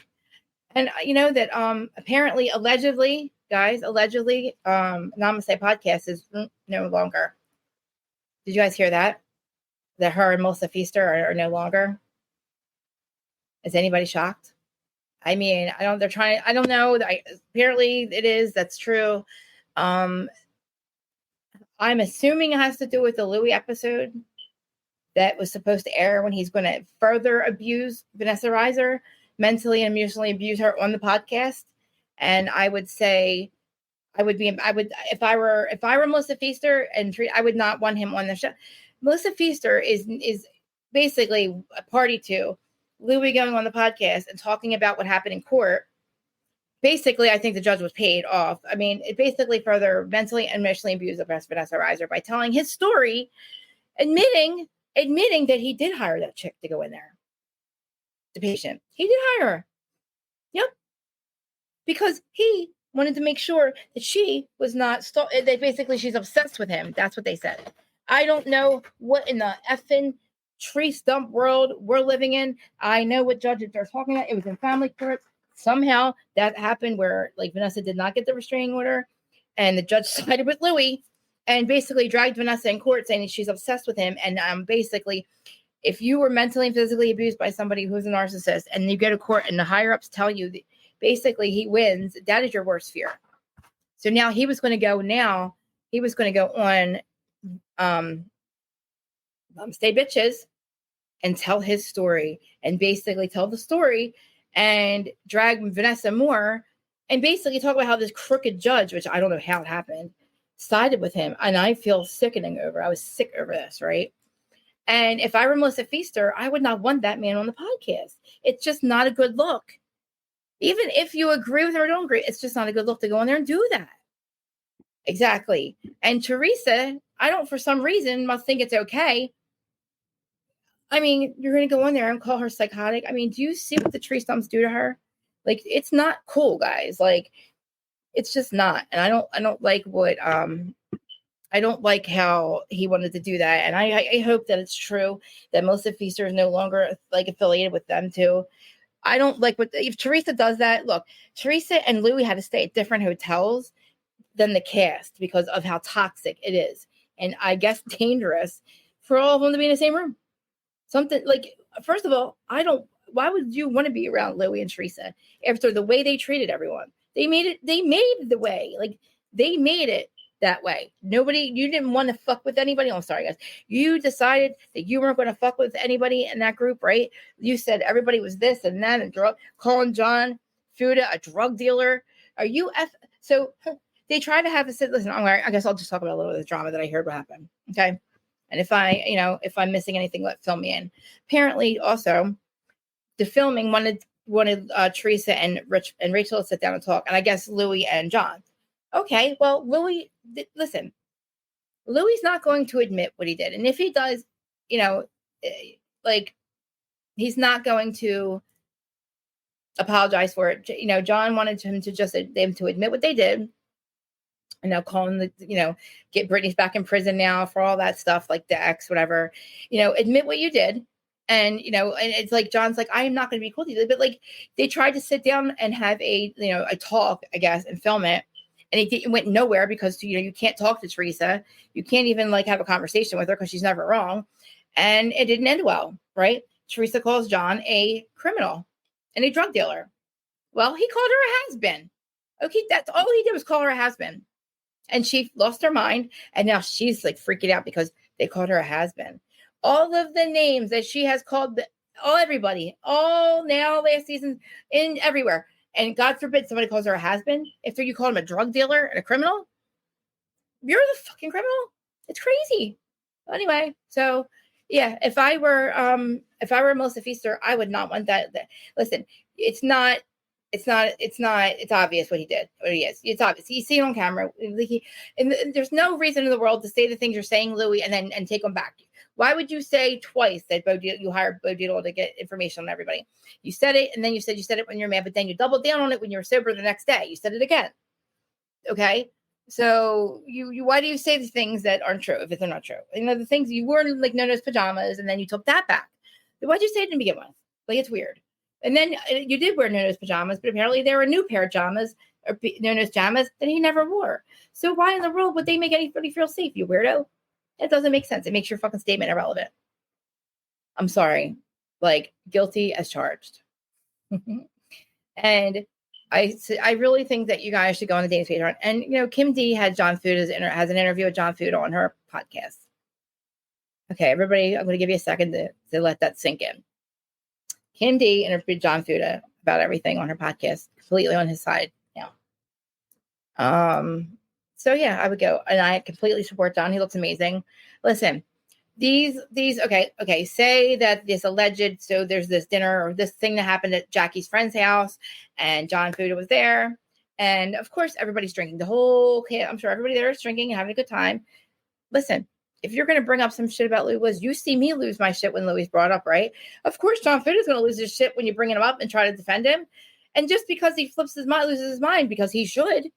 apparently, allegedly, guys, Namaste podcast is no longer. Did you guys hear that? That her and Melissa Feaster are no longer? Is anybody shocked? I mean, I don't know. Apparently it is. That's true. I'm assuming it has to do with the Louis episode that was supposed to air when he's going to further abuse Vanessa Reiser, mentally and emotionally abuse her on the podcast. And I would say, if I were Melissa Feaster I would not want him on the show. Melissa Feaster is basically a party to Louis going on the podcast and talking about what happened in court. Basically, I think the judge was paid off. I mean, it basically further mentally and emotionally abused Vanessa Reiser by telling his story, admitting that he did hire that chick to go in there. The patient. He did hire her. Yep. because he wanted to make sure that she was not that basically she's obsessed with him. That's what they said. I don't know what in the effing tree stump world we're living in. I know what judges are talking about. It was in family court. Somehow that happened where like Vanessa did not get the restraining order and the judge sided with Louis and basically dragged Vanessa in court saying she's obsessed with him. And basically, if you were mentally and physically abused by somebody who's a narcissist and you go to court and the higher ups tell you that basically he wins, that is your worst fear. So now he was going to go on Stay Bitches and tell his story and basically tell the story and drag Vanessa more and basically talk about how this crooked judge, which I don't know how it happened, sided with him. And I feel sickening over. I was sick over this, right? And if I were Melissa Feaster, I would not want that man on the podcast. It's just not a good look. Even if you agree with her or don't agree, it's just not a good look to go in there and do that. Exactly. And Teresa, I don't, for some reason, must think it's okay. I mean, you're going to go in there and call her psychotic. I mean, do you see what the tree stumps do to her? Like, it's not cool, guys. Like, it's just not. And I don't like what, I don't like how he wanted to do that. And I hope that it's true that Melissa Feaster is no longer like affiliated with them too. I don't like if Teresa does that. Look, Teresa and Louis had to stay at different hotels than the cast because of how toxic it is. And I guess dangerous for all of them to be in the same room. Something like, first of all, why would you want to be around Louis and Teresa after the way they treated everyone? They made the way, like they made it that way. You didn't want to fuck with anybody. I'm sorry, guys. You decided that you weren't going to fuck with anybody in that group, right? You said everybody was this and that and calling John Fuda a drug dealer. Are you so they try to have us say, listen, I guess I'll just talk about a little bit of the drama that I heard what happened. Okay. And if I'm missing anything, let fill me in. Apparently also the filming wanted Teresa and Rachel to sit down and talk. And I guess Louis and John. Okay, well, Louis, listen, Louis not going to admit what he did. And if he does, like, he's not going to apologize for it. John wanted him to them to admit what they did. And now call him get Britney's back in prison now for all that stuff, like the ex, whatever. Admit what you did. And, and it's like, John's like, I am not going to be cool to you. But, like, they tried to sit down and have a talk, I guess, and film it. And it went nowhere because, you can't talk to Teresa. You can't even have a conversation with her because she's never wrong. And it didn't end well, right? Teresa calls John a criminal and a drug dealer. Well, he called her a has-been. Okay, that's all he did was call her a has-been. And she lost her mind. And now she's freaking out because they called her a has-been. All of the names that she has called everybody, all now last season in everywhere. And God forbid somebody calls her a has-been. If you call him a drug dealer and a criminal, you're the fucking criminal. It's crazy. Anyway, so yeah, if I were Melissa Feaster, I would not want that. Listen, it's obvious what he did, what he is. It's obvious. He's seen on camera. And there's no reason in the world to say the things you're saying, Louis, and take them back. Why would you say twice that you hired Bo Dietl to get information on everybody? You said it, and then you said it when you're mad, but then you doubled down on it when you were sober the next day. You said it again. Okay? So why do you say the things that aren't true if they're not true? The things you wore no-nose pajamas, and then you took that back. Why'd you say it to begin with? It's weird. And then you did wear no-nose pajamas, but apparently there were a new pair of pajamas or no-nose pajamas that he never wore. So why in the world would they make anybody feel safe, you weirdo? It doesn't make sense. It makes your fucking statement irrelevant. I'm sorry. Guilty as charged. And I really think that you guys should go on the Dating Patreon. And, Kim D had has an interview with John Fuda on her podcast. Okay, everybody, I'm going to give you a second to let that sink in. Kim D interviewed John Fuda about everything on her podcast, completely on his side now. So yeah, I would go, and I completely support John. He looks amazing. Listen, these okay. Say that this alleged, so there's this dinner or this thing that happened at Jackie's friend's house, and John Fuda was there, and of course everybody's drinking. The whole I'm sure everybody there is drinking and having a good time. Listen, if you're going to bring up some shit about Louis, you see me lose my shit when Louis brought up, right? Of course, John Fuda is going to lose his shit when you bring him up and try to defend him. And just because he loses his mind, because he should,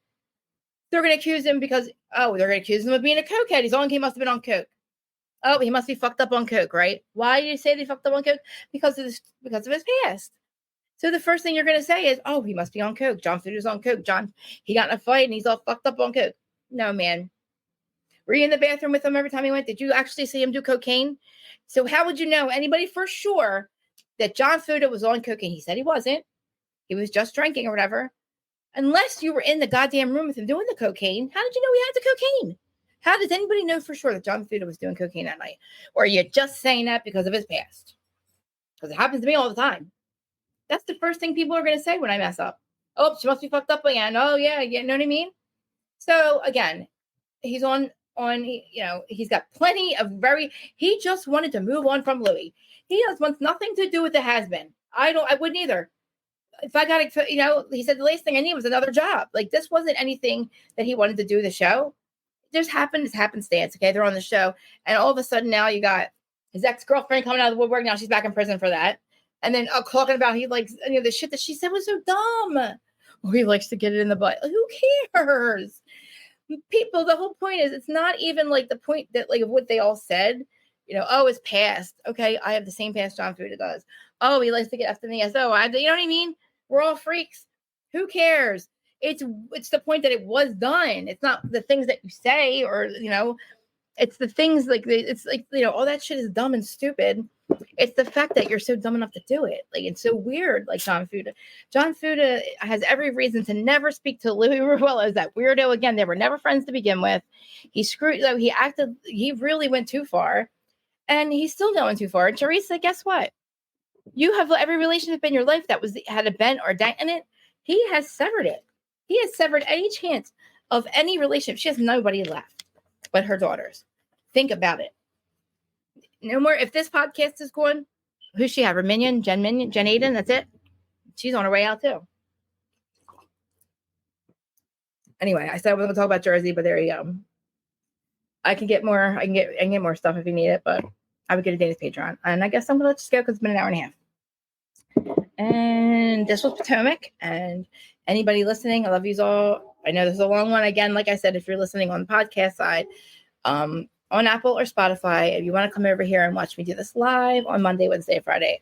they're going to accuse him because, they're going to accuse him of being a cokehead. He must have been on coke. Oh, he must be fucked up on coke, right? Why do you say they fucked up on coke? Because of his past. So the first thing you're going to say is, oh, he must be on coke. John Feuds on coke. He got in a fight and he's all fucked up on coke. No, man. Were you in the bathroom with him every time he went? Did you actually see him do cocaine? So how would you know, anybody for sure, that John Feuds was on cocaine? He said he wasn't. He was just drinking or whatever. Unless you were in the goddamn room with him doing the cocaine, how did you know he had the cocaine? How does anybody know for sure that John Feuds was doing cocaine that night? Or are you just saying that because of his past? Because it happens to me all the time. That's the first thing people are going to say when I mess up. Oh, she must be fucked up again. Oh, yeah, you know what I mean? So, again, he's he's got plenty of he just wanted to move on from Louis. He just wants nothing to do with the has-been. I wouldn't either. If I got it, he said the last thing I need was another job. Like, this wasn't anything that he wanted to do the show. It just happened. It's happenstance. Okay, they're on the show. And all of a sudden now you got his ex-girlfriend coming out of the woodwork. Now she's back in prison for that. And then talking about he likes, the shit that she said was so dumb. Or he likes to get it in the butt. Who cares? People, the whole point is, it's not even like the point that of what they all said. It's past. Okay, I have the same past John Feuds does. Oh, he likes to get after the ass. Oh, you know what I mean? We're all freaks. Who cares? It's the point that it was done. It's not the things that you say or, it's the things all that shit is dumb and stupid. It's the fact that you're so dumb enough to do it. Like, it's so weird. Like John Feuds. John Feuds has every reason to never speak to Louis Ruella as that weirdo again. They were never friends to begin with. He really went too far. And he's still going too far. Teresa, guess what? You have every relationship in your life that had a bent or dent in it. He has severed it. He has severed any chance of any relationship. She has nobody left but her daughters. Think about it. No more. If this podcast is going, who's she have? Her minion, Jen Aiden. That's it. She's on her way out too. Anyway, I said I wasn't going to talk about Jersey, but there you go. I can get more. I can get more stuff if you need it, but I would get a Dana's Patreon. And I guess I'm going to let you go because it's been an hour and a half. And this was Potomac. And anybody listening, I love you all. I know this is a long one. Again, like I said, if you're listening on the podcast side, on Apple or Spotify, if you want to come over here and watch me do this live on Monday, Wednesday, Friday.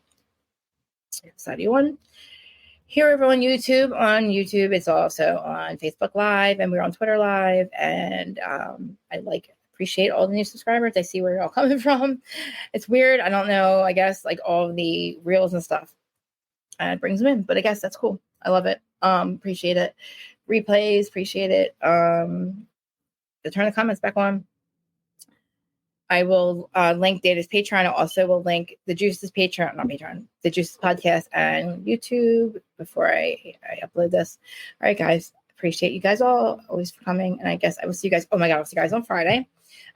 So do you want here over on YouTube? On YouTube, it's also on Facebook Live, and we're on Twitter Live. And I appreciate all the new subscribers. I see where you're all coming from. It's weird. I don't know. I guess all the reels and stuff brings them in, but I guess that's cool. I love it. Appreciate it. Replays, appreciate it. To turn the comments back on. I will link Data's Patreon. I also will link the Juice's Patreon, not Patreon, the Juice's podcast and YouTube before I upload this. All right, guys. Appreciate you guys all always for coming. And I guess I will see you guys. Oh my God, I'll see you guys on Friday.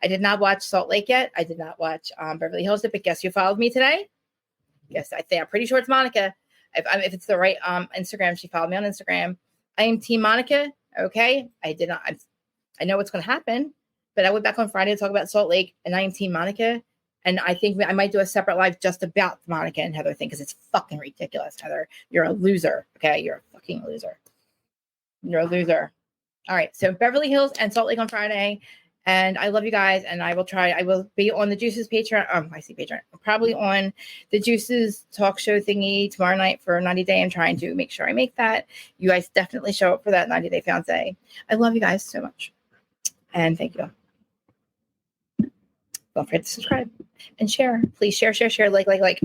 I did not watch Salt Lake yet. I did not watch Beverly Hills yet, but guess who followed me today? Yes, I'm pretty sure it's Monica. If it's the right Instagram, she followed me on Instagram. I am Team Monica. Okay. I did not. I know what's going to happen, but I went back on Friday to talk about Salt Lake, and I am Team Monica. And I think I might do a separate live just about the Monica and Heather thing because it's fucking ridiculous. Heather, you're a loser. Okay. You're a fucking loser. You're a loser. All right. So Beverly Hills and Salt Lake on Friday. And I love you guys. And I will be on the Juice's Patreon. I see Patreon. Probably on the Juice's talk show thingy tomorrow night for 90 Day. I'm trying to make sure I make that. You guys definitely show up for that 90 Day Fiancé. I love you guys so much. And thank you. Don't forget to subscribe and share. Please share, like.